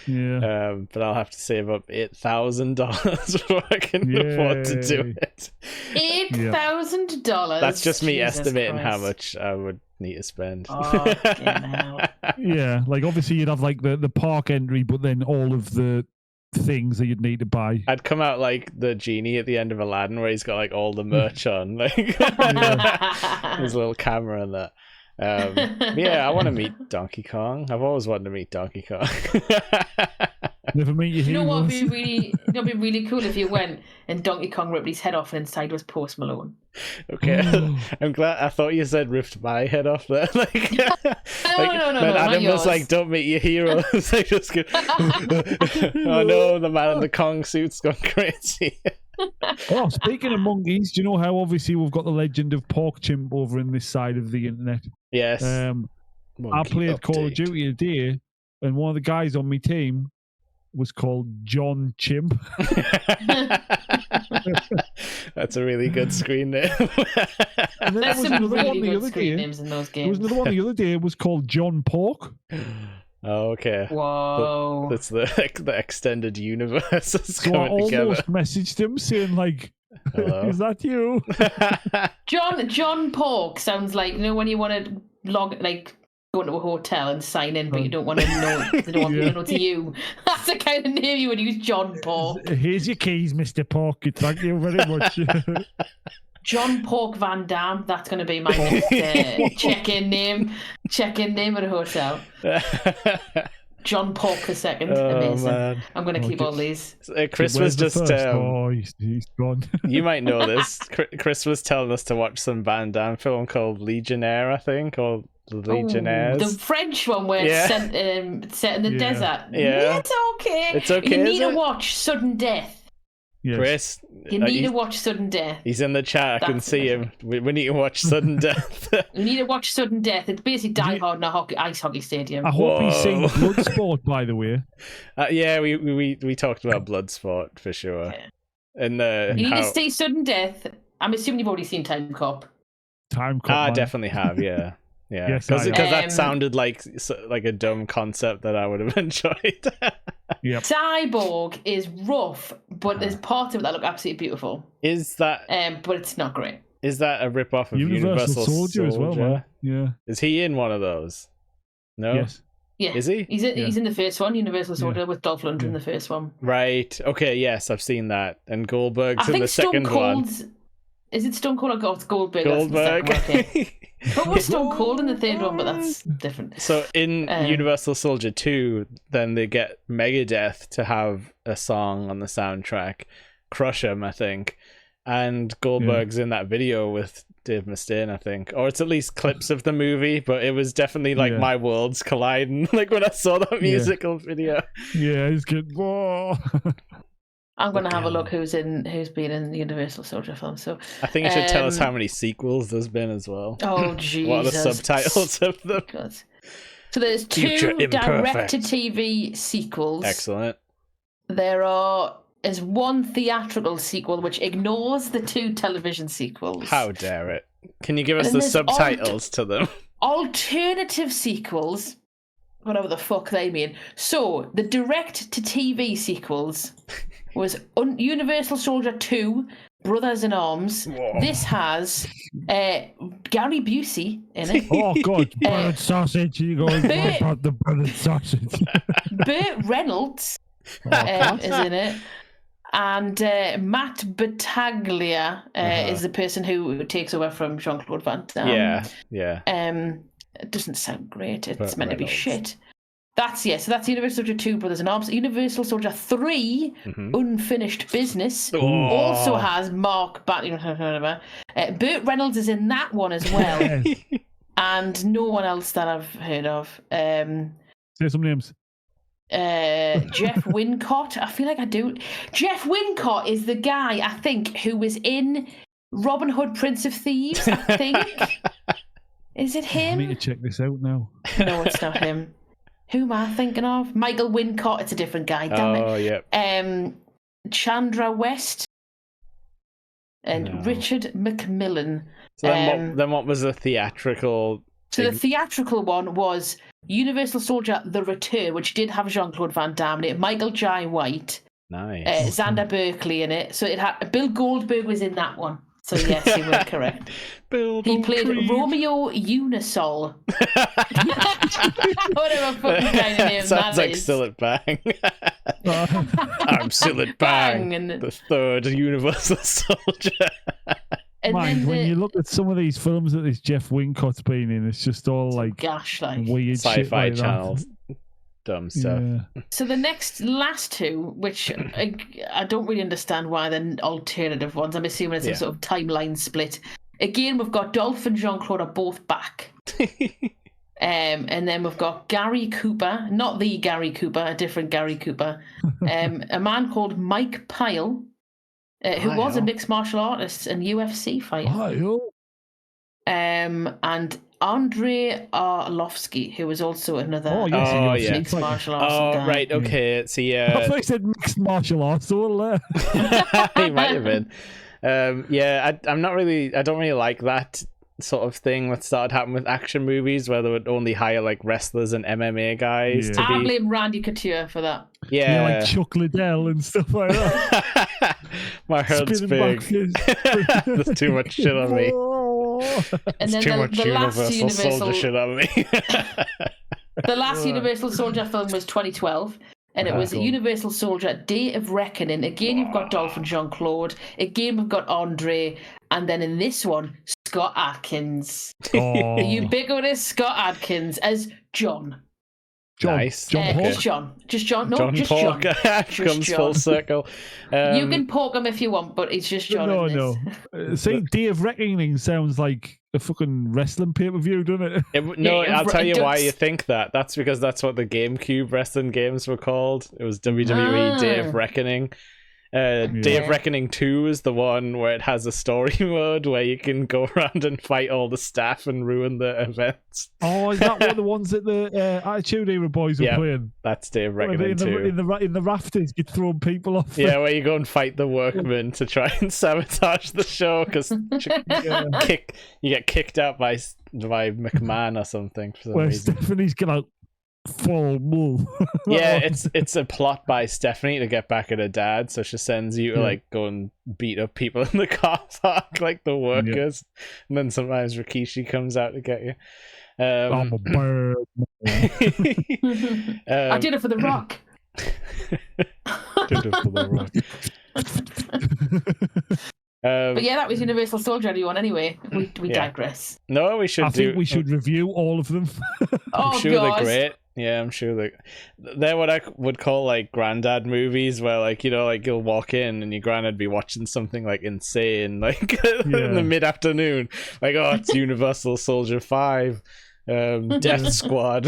Yeah, but I'll have to save up $8,000 before I can afford to do it. $8,000. That's just me Jesus estimating Christ. how much I would need to spend. Oh, hell. Yeah, obviously you'd have the park entry, but then all of the things that you'd need to buy. I'd come out like the genie at the end of Aladdin, where he's got all the merch on, his little camera and that. I want to meet Donkey Kong. I've always wanted to meet Donkey Kong. Never meet your heroes. You know what would be really cool if you went and Donkey Kong ripped his head off and inside was Post Malone. Okay, I'm glad. I thought you said ripped my head off there. No, Adam was like, "Don't meet your heroes." I just go, oh no, the man in the Kong suit's gone crazy. Oh, speaking of monkeys, do you know how obviously we've got the legend of Pork Chimp over in this side of the internet? Yes. I played Call of Duty today, and one of the guys on my team was called John Chimp. That's a really good screen name. And then There's some really good screen names in those games. There was another one the other day. It was called John Pork. Oh, okay. Whoa. That's the extended universe is So I coming together. almost messaged him saying like, "Is that you?" John Pork sounds like, you know, when you want to go into a hotel and sign in, but you don't want to know. They don't want people to know it's you. That's the kind of name you would use, John Pork. Here's your keys, Mr. Pork. Thank you very much. John Pork Van Dam. That's going to be my next check-in name. Check-in name at a hotel. John Pork II. Amazing. Man. I'm going to keep all these. Chris was just. He's gone. You might know this. Chris was telling us to watch some Van Damme film called Legionnaire, I think, or Legionnaires. The French one where it's set in the desert. Yeah. It's okay. It's okay. You need to watch Sudden Death. Yes. Chris, you need to watch Sudden Death. He's in the chat. I can see him. We need to watch Sudden Death. You need to watch Sudden Death. It's basically Die Hard in a ice hockey stadium. I hope he's seen Bloodsport, by the way. Yeah, we talked about Bloodsport for sure. Okay. And you need to see Sudden Death. I'm assuming you've already seen Time Cop. Time Cop. I definitely have. Yeah. Yeah, because that sounded like a dumb concept that I would have enjoyed. Yep. Cyborg is rough, but there's parts of it that look absolutely beautiful. Is that? But it's not great. Is that a rip-off of Universal Soldier as well, man? Yeah. Is he in one of those? No. Yes. Yeah. Is he? He's in the first one, Universal Soldier, with Dolph Lundgren in the first one. Right. Okay. Yes, I've seen that. And Goldberg's in the second one. Is it Stone Cold or it's Goldberg? Goldberg. That's the second one, okay. But was Stone Cold in the third one, but that's different. So in Universal Soldier 2, then they get Megadeth to have a song on the soundtrack, Crush 'Em, I think. And Goldberg's in that video with Dave Mustaine, I think. Or it's at least clips of the movie, but it was definitely like my worlds colliding like when I saw that musical video. Yeah, he's good. Whoa. I'm going to have a look who's been in the Universal Soldier film. So I think you should tell us how many sequels there's been as well. Oh, Jesus. What are the subtitles of them? God. So there's 2 direct-to-TV sequels. Excellent. There's 1 theatrical sequel which ignores the 2 television sequels. How dare it? Can you give us the subtitles to them? Alternative sequels, whatever the fuck they mean. So the direct-to-TV sequels was Universal Soldier 2, Brothers in Arms. Whoa. This has Gary Busey in it. Oh, God. Breaded sausage. You go about the breaded sausage. Burt Reynolds is in it. And Matt Battaglia is the person who takes over from Jean-Claude Van Damme. Yeah. It doesn't sound great. It's meant to be shit. So that's Universal Soldier 2, Brothers in Arms. Universal Soldier 3, Unfinished Business, also has Mark Battaglia. Burt Reynolds is in that one as well. And no one else that I've heard of. Say some names. Jeff Wincott. I feel like I do. Jeff Wincott is the guy, I think, who was in Robin Hood, Prince of Thieves, I think. Is it him? I need to check this out now. No, it's not him. Who am I thinking of? Michael Wincott. It's a different guy, damn it. Oh, yeah. Chandra West and Richard McMillan. So then what was the theatrical... So the theatrical one was Universal Soldier The Return, which did have Jean-Claude Van Damme in it, Michael Jai White, nice, Xander Berkeley in it. So it had Bill Goldberg was in that one. So yes, you were correct. He played Romeo Unisol. Whatever fucking kind of name sounds that like is. Still at Bang. I'm still at Bang. The third Universal Soldier. Mind, when you look at some of these films that this Jeff Wincott's been in, it's just all like weird sci-fi shit like channels. Dumb stuff. Yeah. So the last 2, which I don't really understand why they're alternative ones. I'm assuming it's some sort of timeline split. Again, we've got Dolph and Jean-Claude are both back. And then we've got Gary Cooper, not the Gary Cooper, a different Gary Cooper. A man called Mike Pyle, who was a mixed martial artist and UFC fighter. And Andrei Arlovsky, who was also another mixed martial arts guy. Right, okay. So I thought you said mixed martial arts. He might have been. I don't really like that sort of thing that started happening with action movies where they would only hire like wrestlers and MMA guys to be. I blame Randy Couture for that. Yeah, like Chuck Liddell and stuff like that. My head's big. There's too much shit on me. And then too much the last Universal Soldier shit on me. The last Universal Soldier film was 2012. And it was a Universal Soldier Day of Reckoning. Again, you've got Dolph and Jean-Claude. Again, we've got Andre. And then in this one, Scott Adkins. The ubiquitous Scott Adkins as John. Nice. John Pork. Just John. No, John just Pork. John. Comes John. full circle. You can pork him if you want, but it's just John. No. See, Day of Reckoning sounds like a fucking wrestling pay-per-view, doesn't it? I'll tell you why you think that. That's because that's what the GameCube wrestling games were called. It was WWE Day of Reckoning. Day of Reckoning 2 is the one where it has a story mode where you can go around and fight all the staff and ruin the events. Oh, is that one of the ones that the Attitude Era boys were playing? That's Day of Reckoning 2. In the rafters, you're throwing people off. Yeah, where you go and fight the workmen to try and sabotage the show because you get kicked out by McMahon or something for some reason. Stephanie's gonna full move. Yeah, it's a plot by Stephanie to get back at her dad, so she sends you to like go and beat up people in the car park, like the workers, and then sometimes Rikishi comes out to get you. I'm a bird. I did it for The Rock. Did it for The Rock. But yeah, that was Universal Soldier everyone. Anyway, we digress. No, we should. I think we should review all of them. I'm sure they're great. Yeah, I'm sure they're what I would call like granddad movies, where like like you'll walk in and your granddad be watching something like insane, like in the mid afternoon, like it's Universal Soldier 5. Death Squad.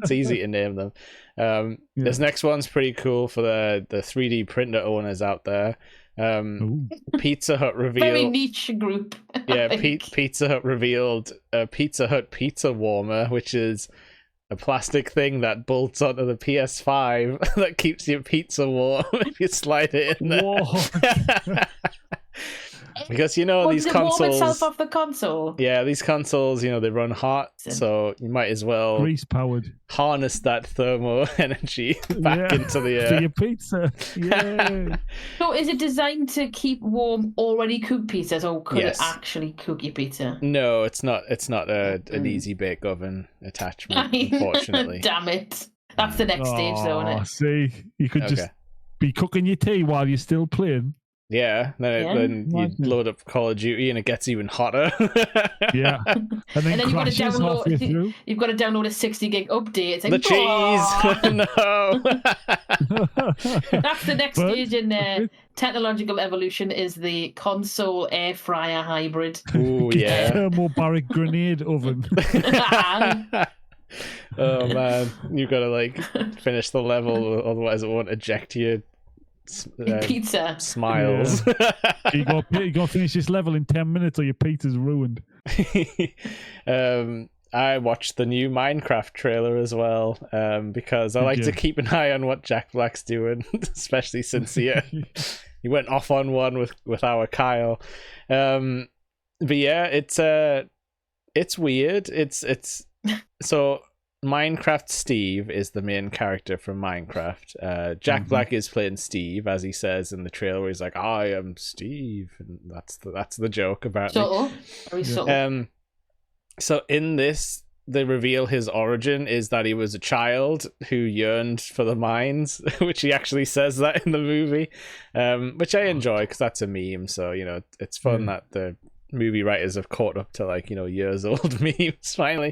It's easy to name them. This next one's pretty cool for the 3D printer owners out there. Pizza Hut revealed very niche group. Pizza Hut revealed a Pizza Hut pizza warmer, which is a plastic thing that bolts onto the PS5 that keeps your pizza warm if you slide it in there. Because these consoles warm itself off the console. Yeah, these consoles, they run hot, so you might as well grease powered harness that thermo energy back into the for your pizza. Yeah. So is it designed to keep warm already cooked pizzas, or could it actually cook your pizza? No, it's not. It's not an easy bake oven attachment, unfortunately. Damn it. That's the next stage, though, isn't it? See, you could just be cooking your tea while you're still playing. Yeah, then you load up Call of Duty and it gets even hotter. Yeah, and then you've got to download. You've got to download a 60 gig update. It's like, the cheese, no. That's the next stage in technological evolution. Is the console air fryer hybrid? Oh yeah, thermobaric grenade oven. Oh man, you got to finish the level, otherwise it won't eject you. Pizza smiles. You got to finish this level in 10 minutes or your pizza's ruined. I watched the new Minecraft trailer as well, because I like to keep an eye on what Jack Black's doing, especially since he went off on one with our Kyle. But yeah, it's weird. It's so Minecraft Steve is the main character from Minecraft. Jack Black is playing Steve, as he says in the trailer, where he's like, "I am Steve," and that's the joke about it. Very subtle. So in this, they reveal his origin is that he was a child who yearned for the mines, which he actually says that in the movie, which I enjoy because that's a meme. So it's fun that the movie writers have caught up to years old memes finally.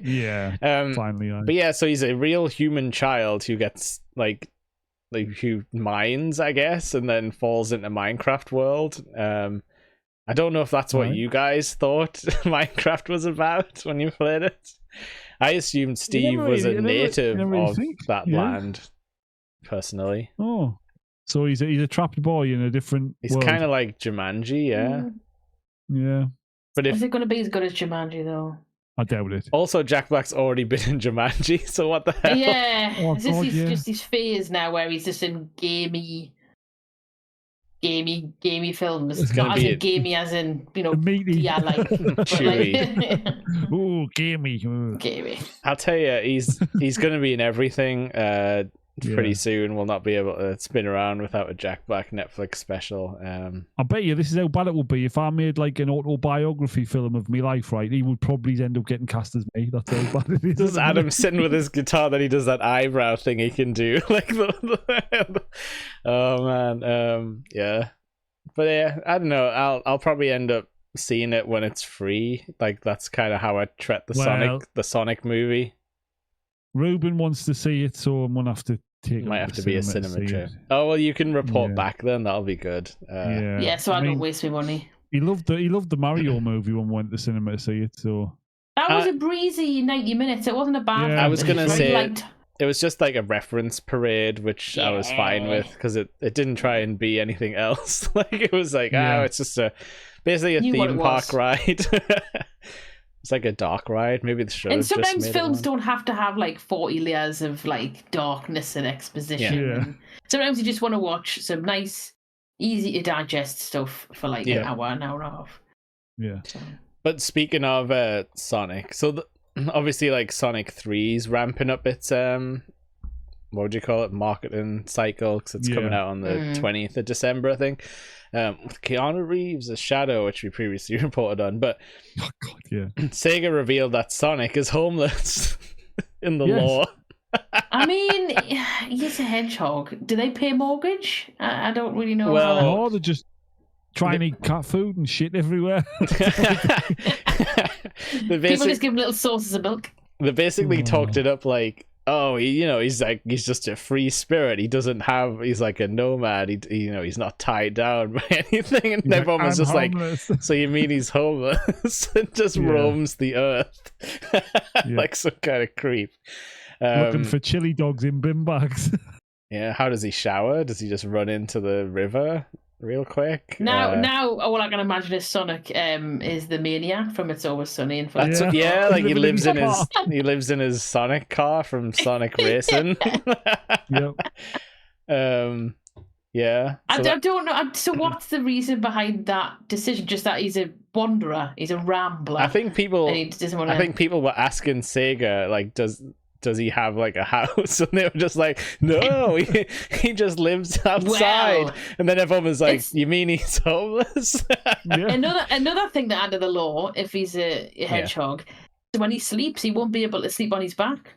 Finally. But yeah, so he's a real human child who gets who mines, I guess, and then falls into Minecraft world. I don't know if that's what you guys thought Minecraft was about when you played it. I assumed Steve was a native of that land, personally. Oh, so he's a trapped boy in a different He's kind of like Jumanji, yeah. But is it going to be as good as Jumanji, though? I doubt it. Also, Jack Black's already been in Jumanji, so what the hell? Yeah, just his phase now where he's just in gamey gamey films. It's Not gonna as be in gamey as in, meaty. yeah, like chewy. Ooh, gamey. Gamey. I'll tell you, he's gonna be in everything. Pretty soon. We'll not be able to spin around without a Jack Black Netflix special. I bet you this is how bad it would be if I made like an autobiography film of my life. Right, he would probably end up getting cast as me. That's how bad it is. Does Adam sitting with his guitar that he does that eyebrow thing he can do? Like, oh man, yeah. But yeah, I don't know. I'll probably end up seeing it when it's free. Like that's kind of how I treat the Sonic movie. Ruben wants to see it, so I'm gonna have to take. Might have to be a cinema trip. Oh well, you can report back then. That'll be good. Yeah, so I don't waste my money. He loved the Mario movie when we went to the cinema to see it. So that was a breezy 90 minutes. It wasn't a bad. Yeah, I was gonna say it was just like a reference parade, which I was fine with because it didn't try and be anything else. Like it was like it's just basically a theme park ride. It's like a dark ride. Maybe the show. And sometimes films don't have to have like 40 layers of like darkness and exposition. Yeah. And sometimes you just want to watch some nice, easy to digest stuff for like an hour and a half. Yeah. So. But speaking of Sonic, so obviously like Sonic 3's ramping up its what would you call it, marketing cycle, because it's coming out on the 20th of December, I think. With Keanu Reeves as Shadow, which we previously reported on, but Sega revealed that Sonic is homeless in the law. I mean, he's a hedgehog. Do they pay mortgage? I don't really know. Well, no, they're just trying to eat cat food and shit everywhere. People just give him little sources of milk. They basically talked it up like, oh, he's just a free spirit. He's like a nomad. He's not tied down by anything. And everyone was just homeless. Like, so you mean he's homeless and just roams the earth like some kind of creep, looking for chili dogs in bin bags. Yeah, how does he shower? Does he just run into the river real quick? Now, all I can imagine is Sonic is the maniac from It's Always Sunny in Philadelphia. Like he lives in his Sonic car from Sonic Racing. Yep. Yeah. I don't know. So what's the reason behind that decision? Just that he's a wanderer, he's a rambler. I think people were asking Sega, like, does he have like a house? And they were just like, no, he just lives outside. Well, and then everyone was like, you mean he's homeless? Another thing that under the law, if he's a hedgehog, when he sleeps, he won't be able to sleep on his back.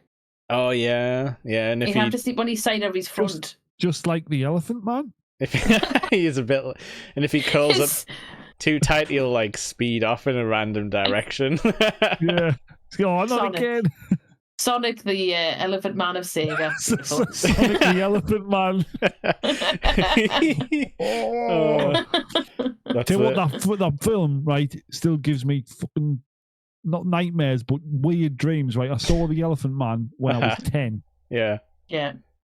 Oh yeah, and if he'd have to sleep on his side or his front. Just like the Elephant Man. If he is a bit, and if he curls up too tight, he'll like speed off in a random direction. Yeah. Oh, not again. Sonic, the Elephant Man of Sega. Sonic, the Elephant Man. Tell you what, that film, right, still gives me fucking, not nightmares, but weird dreams, right? I saw the Elephant Man when I was 10. Yeah.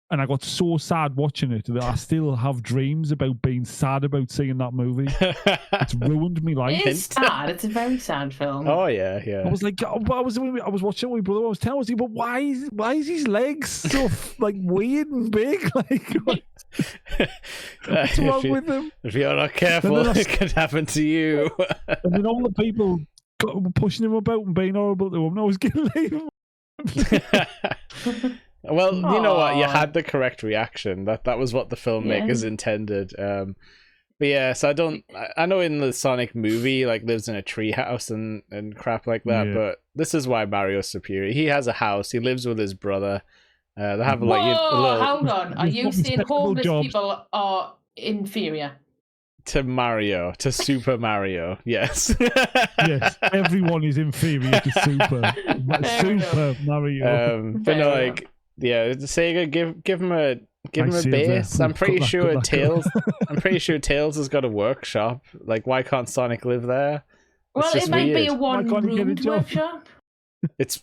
And I got so sad watching it that I still have dreams about being sad about seeing that movie. It's ruined me life. It is sad. It's a very sad film. Oh yeah. I was like, I was watching it with my brother. I was telling him, but why is his legs so like weird and big? Like, what's wrong with him? If you're not careful, it could happen to you. And then all the people pushing him about and being horrible to him. And I was getting leave. Well, you know what? You had the correct reaction. That was what the filmmakers intended. But yeah, so I know in the Sonic movie, like, lives in a treehouse and crap like that, but this is why Mario's superior. He has a house. He lives with his brother. They have hold on. Are you saying homeless people are inferior? To Mario, to Super Mario, yes. Yes, everyone is inferior to Super Mario. But no, like, yeah, Sega, give him a base. I'm pretty sure Tails has got a workshop. Like, why can't Sonic live there? Well, it might be a one-roomed workshop. It's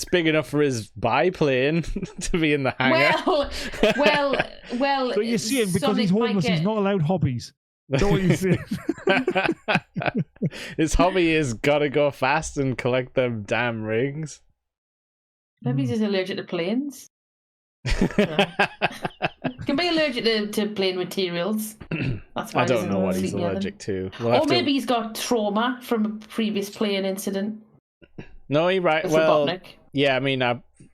big enough for his biplane to be in the hangar. Well. So you're saying because he's homeless, he's not allowed hobbies. That's what you're saying. His hobby is gotta go fast and collect them damn rings. Maybe he's just allergic to planes. Come can be allergic to plain materials. That's why I don't know what he's allergic to. Or maybe he's got trauma from a previous playing incident. No, you're right. Well, yeah, I mean,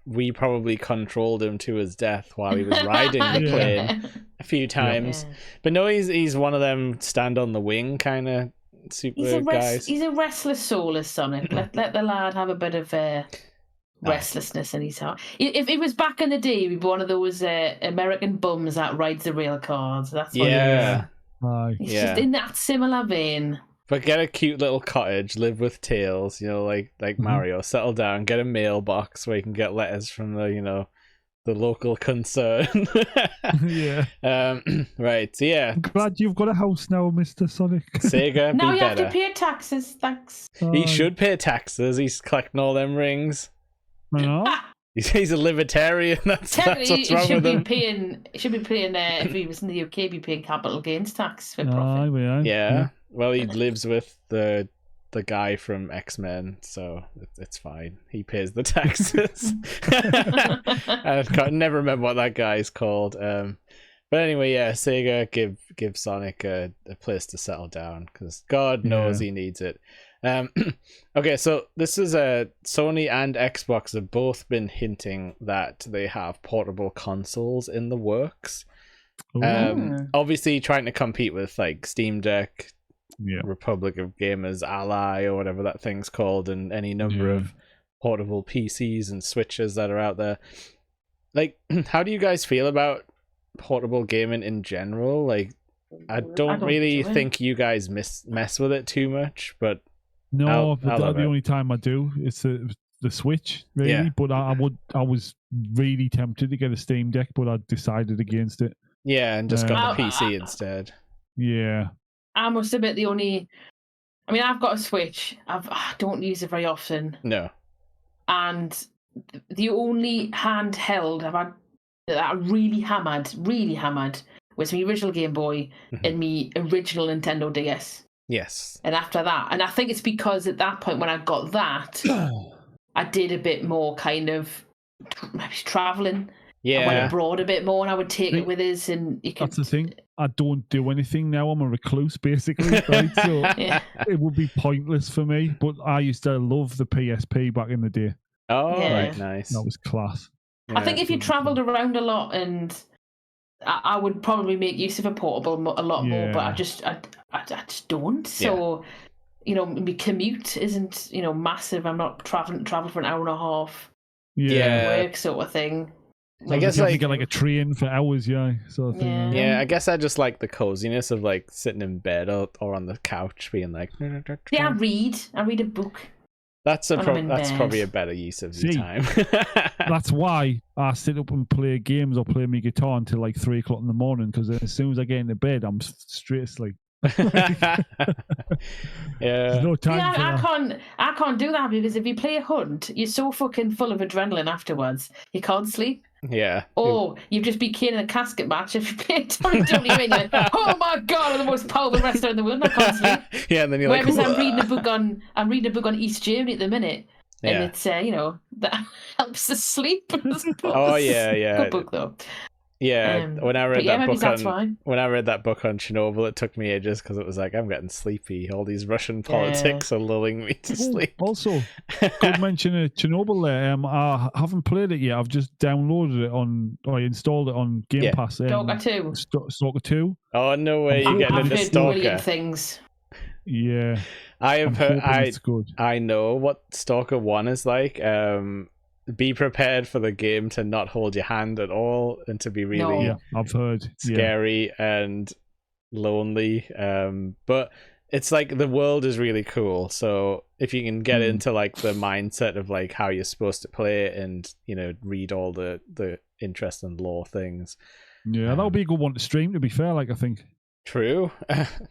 we probably controlled him to his death while he was riding the plane a few times. Yeah. But no, he's one of them stand on the wing kind of super guys. He's a restless soul, is Sonic. let the lad have a bit of restlessness in his heart. If he was back in the day, he'd be one of those American bums that rides the rail cars. That's what he's just in that similar vein. But get a cute little cottage, live with tails, like Mario. Settle down, get a mailbox where you can get letters from the local concern. Yeah. Right. So yeah. I'm glad you've got a house now, Mr. Sonic. Sega, now be you better. have to pay taxes. Thanks. He should pay taxes. He's collecting all them rings. I know. He's a libertarian. That's what's wrong with him. He should be paying. If he was in the UK, be paying capital gains tax for profit. Yeah. Well, he lives with the guy from X-Men, so it's fine. He pays the taxes. I can't never remember what that guy's called. But anyway, yeah, Sega give Sonic a place to settle down because God knows he needs it. Okay, so this is Sony and Xbox have both been hinting that they have portable consoles in the works. Obviously trying to compete with like Steam Deck, Republic of Gamers Ally or whatever that thing's called, and any number of portable PCs and Switches that are out there. Like, how do you guys feel about portable gaming in general? Like, I don't really think you guys mess with it too much, but no, the only time I do it's the Switch, really. Yeah. But I was really tempted to get a Steam Deck, but I decided against it. Yeah, and just got the PC instead. Yeah. I must admit I've got a Switch. I don't use it very often. No. And the only handheld I've had that I really hammered was my original Game Boy and my original Nintendo DS. Yes. And after that, and I think it's because at that point when I got that, I did a bit more kind of maybe traveling. Yeah. I went abroad a bit more and I would take it with us. And that's the thing. I don't do anything now. I'm a recluse, basically. Right? So it would be pointless for me. But I used to love the PSP back in the day. Oh, right, nice. That was class. Yeah. I think if you travelled around a lot, and I would probably make use of a portable a lot more, but I just don't. So, my commute isn't, massive. I'm not traveling for an hour and a half. Yeah. Work sort of thing. I guess you have to get like a train for hours, sort of thing. Yeah, I guess I just like the coziness of like sitting in bed or on the couch being like. Yeah, I read a book. That's probably a better use of your time. That's why I sit up and play games or play my guitar until like 3 o'clock in the morning, because as soon as I get into bed, I'm straight asleep. There's no time for that. I can't do that, because if you play a hunt, you're so fucking full of adrenaline afterwards, you can't sleep. Yeah. Or you'd just be killing a casket match if you play WWE and you're like, oh my god, I'm the most powerful wrestler in the world, I can't sleep. Yeah, and then you're Whereas I'm reading a book on East Germany at the minute. And it's that helps us sleep. Oh yeah. Good book though. Yeah, when I read that book on Chernobyl, it took me ages because it was like, I'm getting sleepy. All these Russian politics are lulling me to sleep. Also, good mention of Chernobyl there. I haven't played it yet. I've just downloaded it I installed it on Game Pass. Stalker 2. Stalker 2. Oh, no way you're getting into Stalker. Brilliant things. Yeah. I have heard, it's good. I know what Stalker 1 is like. Be prepared for the game to not hold your hand at all and to be really I've heard scary and lonely. But it's like the world is really cool. So if you can get into like the mindset of like how you're supposed to play it and read all the interesting lore things. Yeah, that'll be a good one to stream, to be fair, I think. True.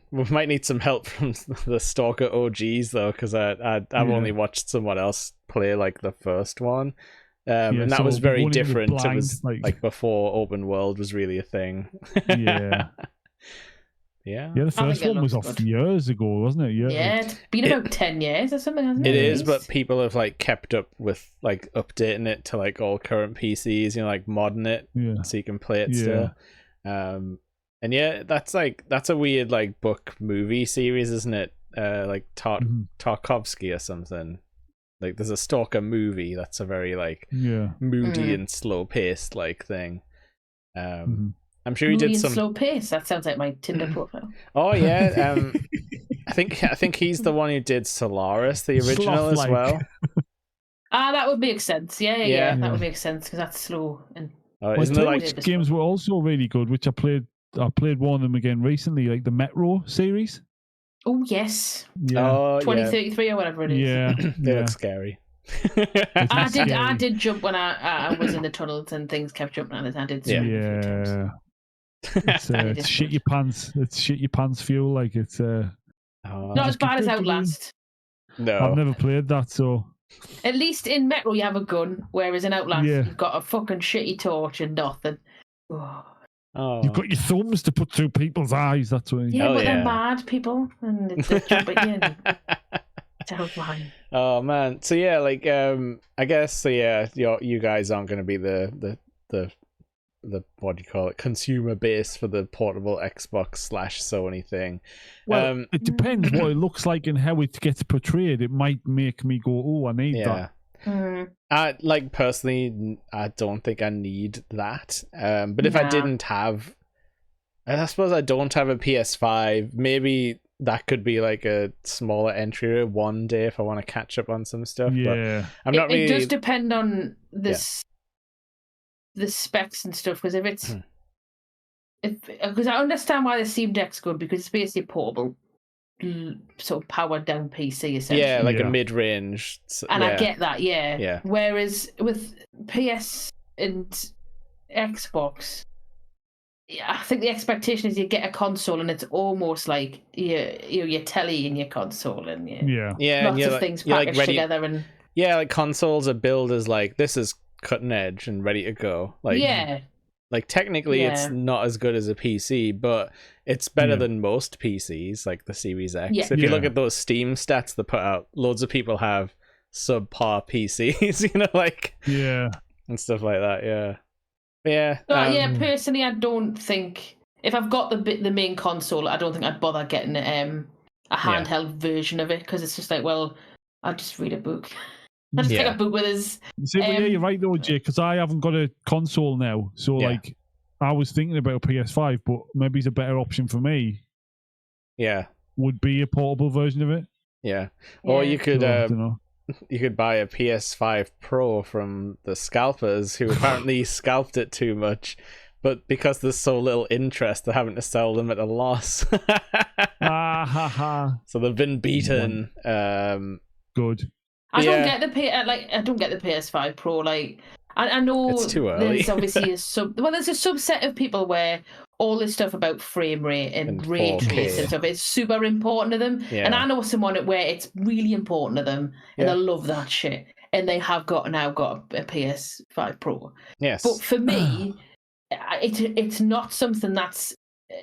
We might need some help from the Stalker OGs though, because I've only watched someone else play like the first one, and that was very different. It was like before open world was really a thing. Yeah, the first one was off years ago, wasn't it? Yeah, it's been about 10 years or something, hasn't it? It is, but people have like kept up with like updating it to like all current PCs, like modding it so you can play it still. And yeah, that's a weird like book movie series, isn't it? Like Tarkovsky or something. Like there's a Stalker movie that's a very like moody and slow paced like thing. I'm sure he did some slow pace. That sounds like my Tinder profile. Oh yeah, I think he's the one who did Solaris, the original as well. That would make sense. Yeah. That would make sense because that's slow and. Isn't it like games were also really good, which I played one of them again recently, like the Metro series. Oh yes. Yeah. 2033 or whatever it is. Yeah. They look scary. I did jump when I was in the tunnels and things kept jumping on it. I did. Yeah. It's shit your pants. It's shit your pants fuel. Like it's not as bad as Outlast. No, I've never played that. So at least in Metro you have a gun, whereas in Outlast you've got a fucking shitty torch and nothing. Oh. You've got your thumbs to put through people's eyes. That's what. Yeah, but they're mad people, and they're jumping in. Terrifying. Oh man. So yeah, like I guess so. Yeah, you guys aren't going to be the what do you call it, consumer base for the portable Xbox / Sony thing. Well, it depends what it looks like and how it gets portrayed. It might make me go, "Oh, I need that." I like personally, I don't think I need that. But if I didn't have, I suppose I don't have a PS5. Maybe that could be like a smaller entry one day if I want to catch up on some stuff. Yeah, but I'm not really. It does depend on the specs and stuff. Because if it's, because I understand why the Steam Deck's good because it's basically portable, sort of powered down PC essentially. Yeah, like a mid-range. And I get that, yeah. Whereas with PS and Xbox, I think the expectation is you get a console and it's almost like your telly and your console and lots of things packaged together and like consoles are billed as like this is cutting edge and ready to go. Like technically it's not as good as a PC, but it's better than most PCs, like the Series X. Yeah. If you look at those Steam stats they put out, loads of people have subpar PCs, and stuff like that. Personally, I don't think if I've got the main console, I don't think I'd bother getting a handheld version of it because it's just like, well, I'll just read a book. I just take a book with us. See, you're right though, Jay, because I haven't got a console now. So, like, I was thinking about a PS5, but maybe it's a better option for me. Yeah. Would be a portable version of it. Yeah. Or you could you could buy a PS5 Pro from the scalpers who apparently scalped it too much. But because there's so little interest, they're having to sell them at a loss. So they've been beaten. Good. I don't get the PS5 Pro. Like, I know it's too early. There's obviously there's a subset of people where all this stuff about frame rate and ray tracing and stuff is super important to them. Yeah. And I know someone where it's really important to them and they love that shit. And they have now got a PS5 Pro. Yes. But for me, it's not something that's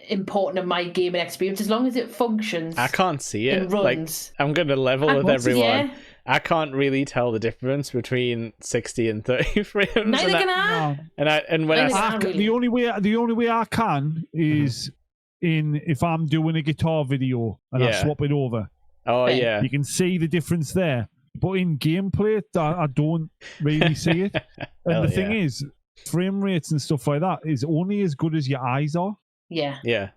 important in my gaming experience as long as it functions. I can't see it. And runs. Like, I'm going to level with everyone. I can't really tell the difference between 60 and 30 frames. Neither can I. The only way I can is if I'm doing a guitar video and I swap it over. Oh yeah, you can see the difference there. But in gameplay, I don't really see it. And the thing is, frame rates and stuff like that is only as good as your eyes are. Yeah. Yeah.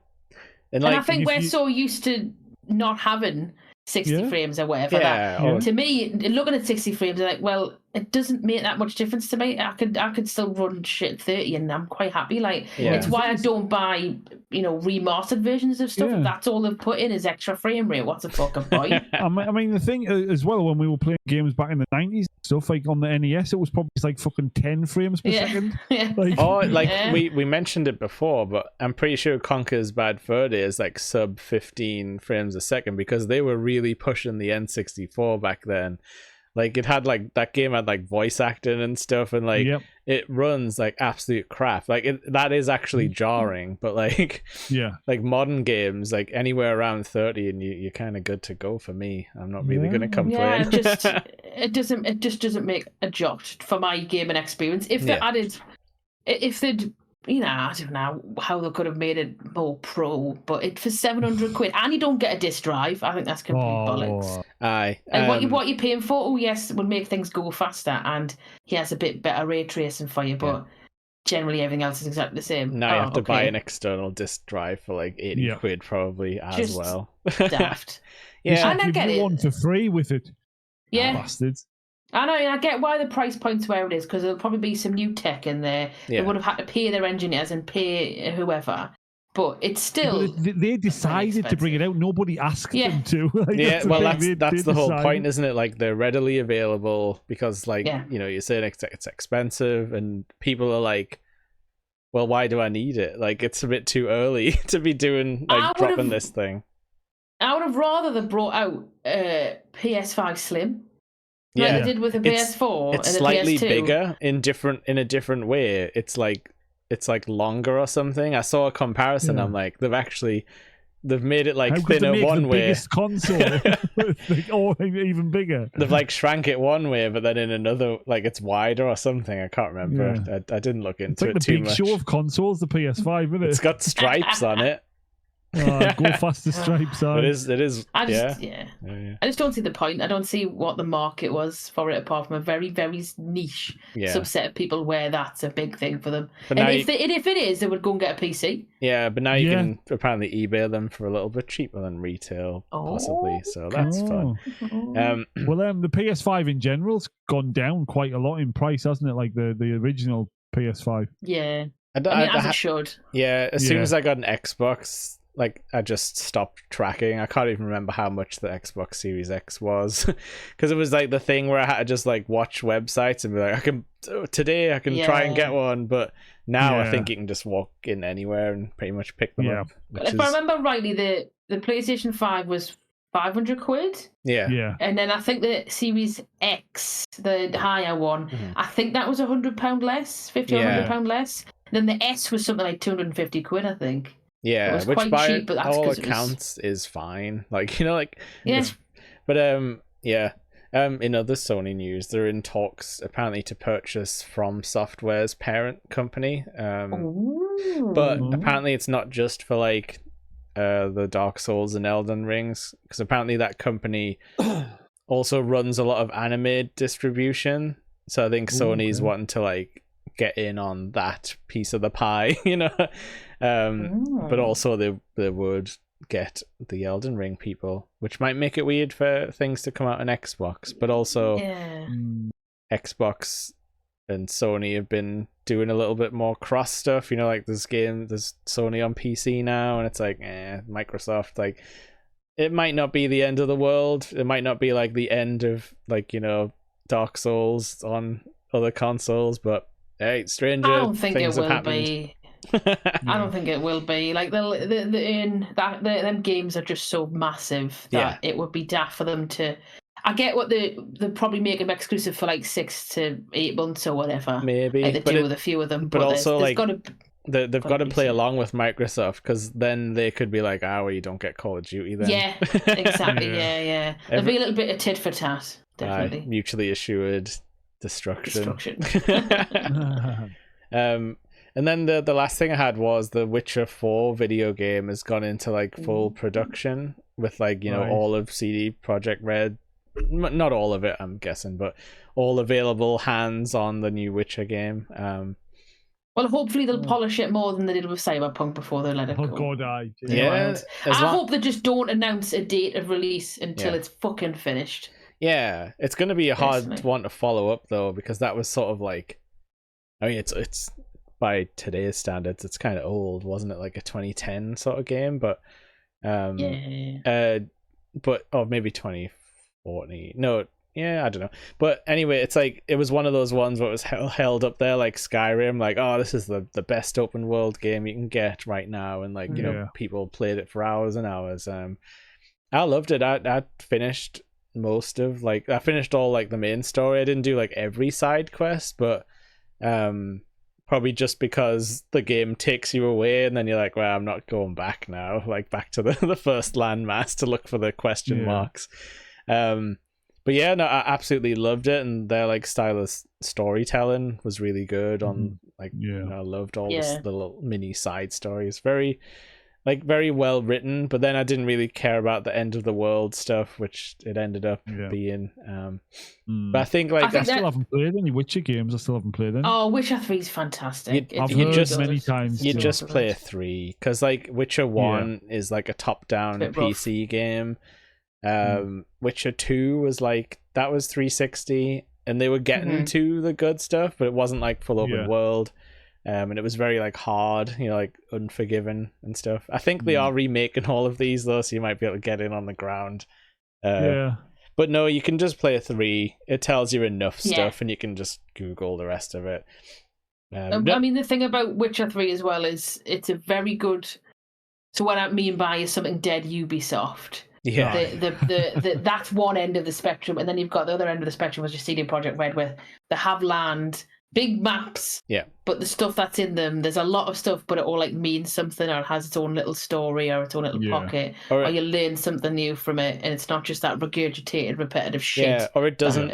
And I think we're so used to not having 60 frames or whatever that to me, looking at 60 frames, I'm like, well, it doesn't make that much difference to me. I could still run shit 30 and I'm quite happy. Like it's why I don't buy remastered versions of stuff. If that's all they've put in is extra frame rate, what's the fucking point? I mean the thing as well, when we were playing games back in the 90s stuff, like on the NES, it was probably like fucking 10 frames per second. We mentioned it before, but I'm pretty sure Conker's Bad Fur Day is like sub 15 frames a second because they were really pushing the N64 back then. Like it had that game had like voice acting and stuff, and it runs like absolute crap. Like that is actually jarring, but like modern games, like anywhere around 30, and you're kind of good to go for me. I'm not really going to complain. It just doesn't make a jot for my gaming experience. If they added, if they'd I don't know how they could have made it more pro, but for 700 quid, and you don't get a disc drive. I think that's complete bollocks. Aye. And what you're paying for? Oh yes, it will make things go faster, and he has a bit better ray tracing for you, but generally everything else is exactly the same. Now you have to buy an external disc drive for like 80 quid probably as well. Daft. Yeah, and I get it. One for free with it. Yeah, bastards. I get why the price point's where it is, because there'll probably be some new tech in there. They would have had to pay their engineers and pay whoever, but it's still. But they decided to bring it out. Nobody asked them to. That's the whole point, isn't it? Like they're readily available because, like, you're saying it's expensive, and people are like, "Well, why do I need it? Like, it's a bit too early to be doing dropping this thing." I would have rather they brought out PS5 Slim. Like they did with the PS4. It's and the slightly PS2. bigger in a different way. It's like longer or something. I saw a comparison. I'm like, they've made it like thinner one way. Biggest console, or even bigger. They've like shrank it one way, but then in another, like it's wider or something. I can't remember. Yeah. I didn't look into it too much. It's like the big show of consoles, the PS5, isn't it? It's got stripes on it. Go faster stripes on. It is. I just don't see the point. I don't see what the market was for it, apart from a very, very niche subset of people where that's a big thing for them. But and if it is, they would go and get a PC. Yeah, but now you can apparently eBay them for a little bit cheaper than retail, possibly. So that's fun. The PS5 in general's gone down quite a lot in price, hasn't it? Like the original PS5. Yeah. As it should. Yeah, as soon as I got an Xbox, like I just stopped tracking. I can't even remember how much the Xbox Series X was, because it was like the thing where I had to just like watch websites and be like, I can try and get one, but now I think you can just walk in anywhere and pretty much pick them up. If I remember rightly, the PlayStation 5 was 500 quid. Yeah. And then I think the Series X, the higher one, I think that was £100 less, £100 less. Then the S was something like 250 quid, I think. Yeah, which by cheap, all accounts is fine. Like, in other Sony news, they're in talks apparently to purchase From Software's parent company. But apparently it's not just for like the Dark Souls and Elden Rings, because apparently that company also runs a lot of anime distribution. So I think Sony's wanting to like get in on that piece of the pie, but also they would get the Elden Ring people, which might make it weird for things to come out on Xbox, but also Xbox and Sony have been doing a little bit more cross stuff, like there's Sony on PC now, and it's like Microsoft, like it might not be the end of the world, it might not be like the end of like Dark Souls on other consoles, but hey, stranger I don't think things it will have be. I don't think it will be. Like them games are just so massive that it would be daft for them to. I get what they probably make them exclusive for like 6 to 8 months or whatever. Maybe like they do with a few of them. But also they've got to play along with Microsoft, because then they could be like, well, you don't get Call of Duty then. Yeah, exactly. yeah. There'll be a little bit of tit for tat. Definitely. Mutually assured destruction. And then the last thing I had was the Witcher 4 video game has gone into like full production with like all of CD Projekt Red, not all of it I'm guessing, but all available hands on the new Witcher game. Well, hopefully they'll polish it more than they did with Cyberpunk before they let it go. Oh God, I hope they just don't announce a date of release until it's fucking finished. Yeah, it's going to be a hard one to follow up though, because that was sort of like, it's by today's standards, it's kind of old, wasn't it? Like a 2010 sort of game, but or maybe 2014. No, I don't know. But anyway, it's like it was one of those ones where it was held up there like Skyrim, like, oh, this is the best open world game you can get right now, and like people played it for hours and hours. I loved it. I finished most of I finished all like the main story. I didn't do like every side quest, but probably just because the game takes you away and then you're like, well, I'm not going back now, like back to the first landmass to look for the question marks. But yeah, no, I absolutely loved it, and their like style of storytelling was really good on Like, I loved all this little mini side stories. Very well written, but then I didn't really care about the end of the world stuff, which it ended up being. But I think I still haven't played any Witcher games. I still haven't played any. Oh, Witcher 3 is fantastic. I've heard many times. You just play 3 because Witcher 1 is a top-down PC game. Witcher 2 was that was 360, and they were getting to the good stuff, but it wasn't full open world. And it was very hard, Unforgiven and stuff. I think they are remaking all of these though, so you might be able to get in on the ground. But no, you can just play 3. It tells you enough stuff, and you can just Google the rest of it. I mean, the thing about Witcher 3 as well is it's a very good. So what I mean by is something dead Ubisoft. Yeah, the that's one end of the spectrum, and then you've got the other end of the spectrum, which is CD Projekt Red, where they have land. Big maps, but the stuff that's in them, there's a lot of stuff, but it all means something, or it has its own little story or its own little pocket, or you learn something new from it, and it's not just that regurgitated, repetitive shit. Yeah, or it doesn't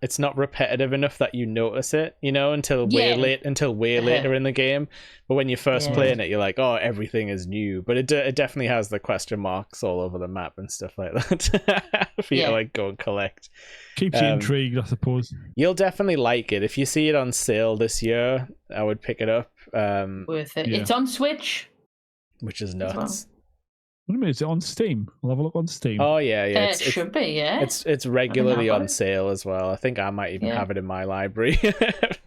it's not repetitive enough that you notice it, until way later in the game. But when you're first playing it, you're like, oh, everything is new. But it definitely has the question marks all over the map and stuff like that for you to go and collect. Keeps you intrigued, I suppose. You'll definitely like it. If you see it on sale this year, I would pick it up. Worth it. It's on Switch, which is nuts. What do you mean? Is it on Steam? I'll have a look on Steam. Oh yeah. It should be. Yeah. It's regularly on sale as well. I think I might even have it in my library.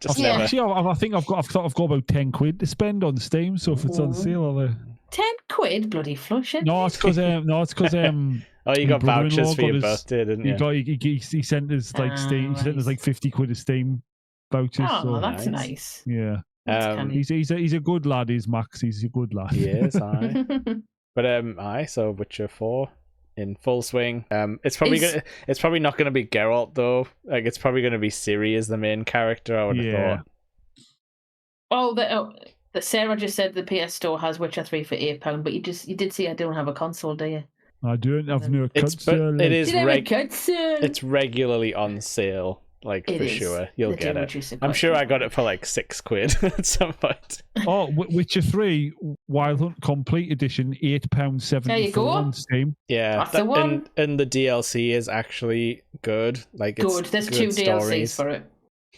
Actually, I think I've got about £10 to spend on Steam. So if it's on sale, I'll. £10, bloody flushing. No, it's because oh, you got vouchers for your birthday, didn't you? He sent us Steam. He sent us £50 of Steam vouchers. Oh, so. That's nice. Yeah. He's a good lad. He's Max. He's a good lad. Yes, But so Witcher 4 in full swing. It's probably not gonna be Geralt though. It's probably gonna be Ciri as the main character. I would have thought. The Sarah just said the PS Store has Witcher 3 for £8, but you did see I don't have a console, do you? I don't have no console. It's regularly on sale. Sure, you'll get it. I'm sure I got it for £6 at some point. Oh, Witcher 3 Wild Hunt Complete Edition, £8.74 on Steam. Yeah, that's the one. And the DLC is actually good. Good. There's good 2 DLCs for it.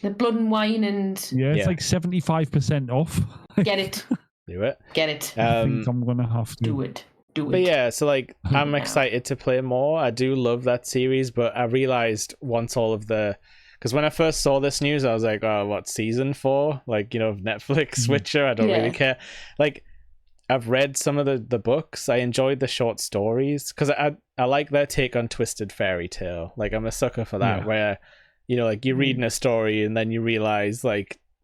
The Blood and Wine and it's 75% off. Get it. Do it. Get it. I think I'm gonna have to do it. But yeah, so I'm excited to play more. I do love that series, but I realized once all of the. Because when I first saw this news, I was like, oh, what, season 4? Netflix Witcher? I don't really care. I've read some of the books. I enjoyed the short stories. Because I like their take on Twisted Fairy Tale. I'm a sucker for that, where, you're reading a story and then you realize,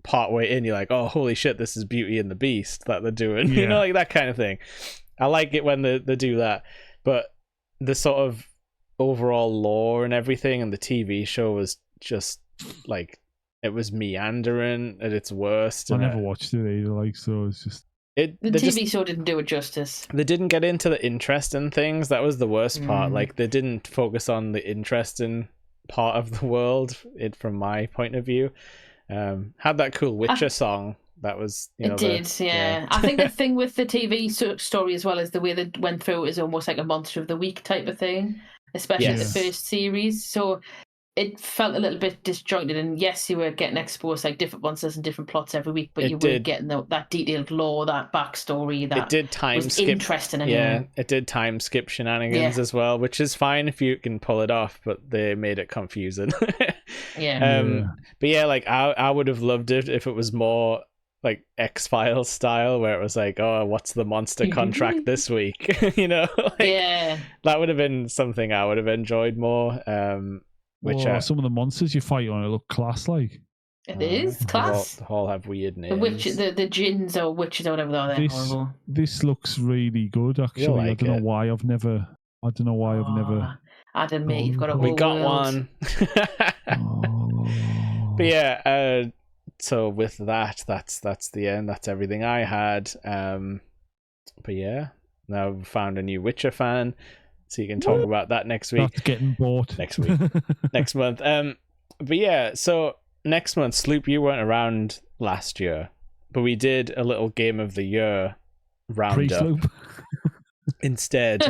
partway in, you're like, oh, holy shit, this is Beauty and the Beast that they're doing. That kind of thing. I like it when they do that. But the sort of overall lore and everything and the TV show was just it was meandering at its worst. I never watched it either, so it's just the TV show didn't do it justice. They didn't get into the interesting things. That was the worst part. They didn't focus on the interesting part of the world. From my point of view, had that cool Witcher song. That was it did. I think the thing with the TV story as well is the way they went through it is almost like a Monster of the Week type of thing, especially the first series. So it felt a little bit disjointed, and yes, you were getting exposed different monsters and different plots every week, but you were getting that detailed lore, that backstory, that it did time skip. Interesting. It did time skip shenanigans as well, which is fine if you can pull it off, but they made it confusing. But I would have loved it if it was more X-Files style, where it was oh, what's the monster contract this week? That would have been something I would have enjoyed more. Some of the monsters you fight on it look class It is class. They all have weird names. The gins or witches or whatever they're horrible. This looks really good, actually. I don't know why I've never. Adam, mate, you've got a whole We got world. One. But yeah, so with that's the end. That's everything I had. But yeah, now I've found a new Witcher fan. So you can talk about that next week. That's getting bought next week, next month. But yeah, so next month, Sloop, you weren't around last year, but we did a little game of the year roundup instead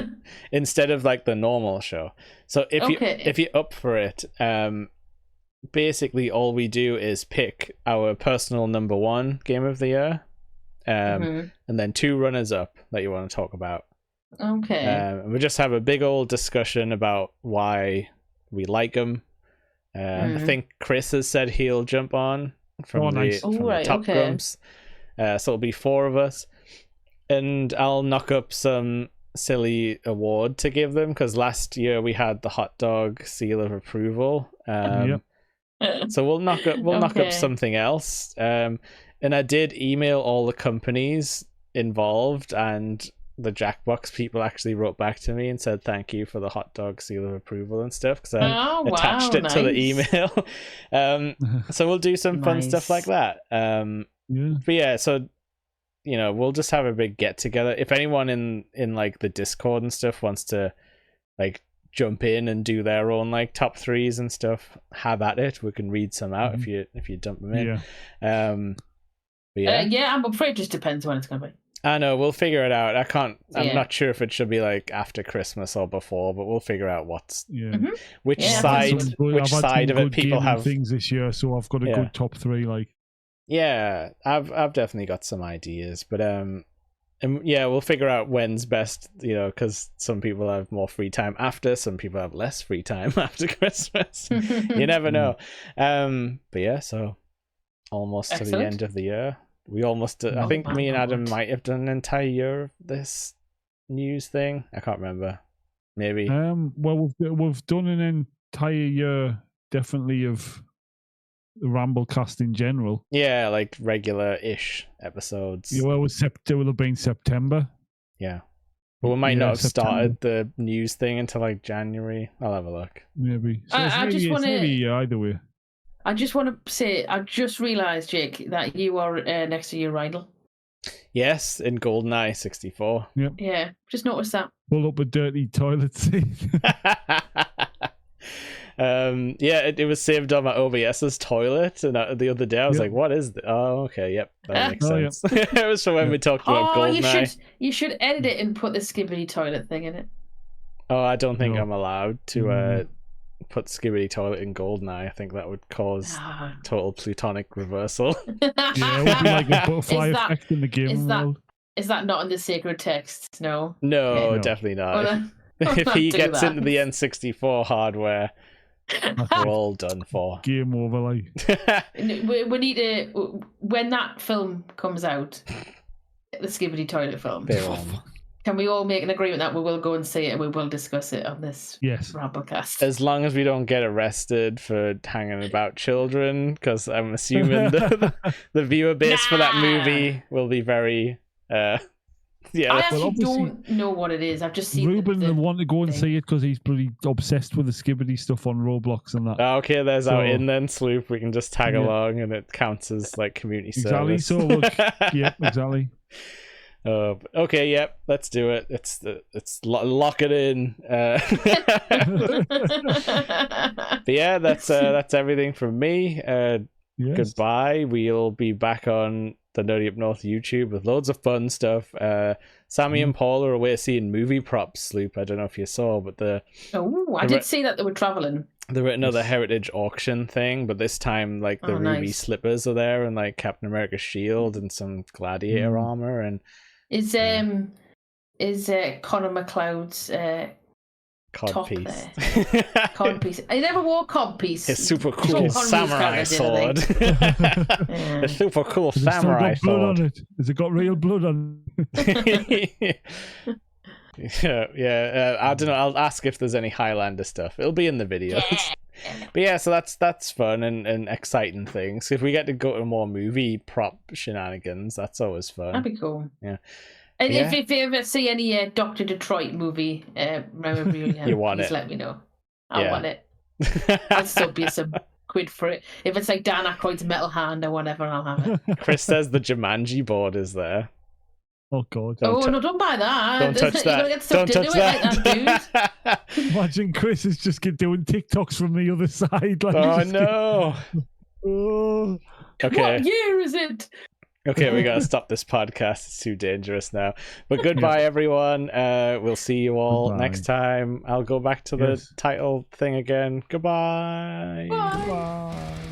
of like the normal show. So if you're up for it, basically all we do is pick our personal number one game of the year, and then 2 runners up that you want to talk about. Okay. We just have a big old discussion about why we like them. I think Chris has said he'll jump on from the Top Grumps. So it'll be 4 of us, and I'll knock up some silly award to give them, because last year we had the hot dog seal of approval. So we'll knock up something else. And I did email all the companies involved, and the Jackbox people actually wrote back to me and said thank you for the hot dog seal of approval and stuff, because I attached it to the email. So we'll do some fun stuff like that. But yeah, so we'll just have a big get together. If anyone in like the Discord and stuff wants to like jump in and do their own like top 3s and stuff, have at it. We can read some out if you dump them in. But I'm afraid it just depends when it's gonna be. I know, we'll figure it out. I'm not sure if it should be like after Christmas or before, but we'll figure out which side of it people have things this year, so I've got a good top 3 like. Yeah, I've definitely got some ideas, but and we'll figure out when's best, because some people have more free time after, some people have less free time after Christmas. You never know. But yeah, so almost to the end of the year. We almost I think me and Adam might have done an entire year of this news thing. I can't remember. Maybe. Well, we've done an entire year, definitely, of the Ramblecast in general. Yeah, like regular-ish episodes. Yeah, well, it would have been September. Yeah. But we might not have started the news thing until like January. I'll have a look. Maybe. So either way. I just want to say, I just realised, Jake, that you are next to your Rydell. Yes, in GoldenEye 64. Yep. Yeah, just noticed that. Pull up a dirty toilet seat. It was saved on my OBS's toilet, and the other day I was like, what is this? Oh, okay, yep, that makes sense. It was for when we talked about GoldenEye. You should edit it and put the skibbity toilet thing in it. Oh, I don't think I'm allowed to put skibbity toilet in GoldenEye. I think that would cause total plutonic reversal. Yeah, it would be like a butterfly effect in the game world. Is that not in the sacred texts? No. No, definitely not. If he gets into the N64 hardware, we're all done for. Game over, like. We need to, when that film comes out, the skibbity toilet film. Can we all make an agreement that we will go and see it and we will discuss it on this Ramblecast? As long as we don't get arrested for hanging about children, because I'm assuming the viewer base for that movie will be very... I actually don't know what it is. I've just seen Ruben will want to go and see it because he's pretty obsessed with the skibbity stuff on Roblox and that. Okay, there's our in then, Sloop. We can just tag along and it counts as like community service. So look, yeah, exactly. Okay, yep, let's do it. It's lock it in. But yeah, that's everything from me. Goodbye. We'll be back on the Nerdy Up North YouTube with loads of fun stuff. Sammy and Paul are away seeing movie props, Sloop. I don't know if you saw, but I did see that they were traveling. They were at another heritage auction thing, but this time like the ruby slippers are there, and like Captain America's shield and some gladiator armor. And is Conor McLeod's codpiece? Codpiece. I never wore codpiece. His super cool samurai sword. A super cool samurai sword. Has it got real blood on it? I don't know. I'll ask if there's any Highlander stuff. It'll be in the videos. But yeah, so that's fun and exciting things. If we get to go to more movie prop shenanigans, that's always fun. That'd be cool. Yeah. And if you ever see any Dr. Detroit movie, memorabilia, you want please let me know. I want it. I'll still be some quid for it. If it's like Dan Aykroyd's Metal Hand or whatever, I'll have it. Chris says the Jumanji board is there. Oh God! No, don't buy that. Don't touch that. Don't touch that. Imagine Chris is just doing TikToks from the other side. Like oh no! Okay. What year is it? Okay, we gotta stop this podcast. It's too dangerous now. But goodbye, everyone. We'll see you all next time. I'll go back to the title thing again. Goodbye. Bye. Goodbye.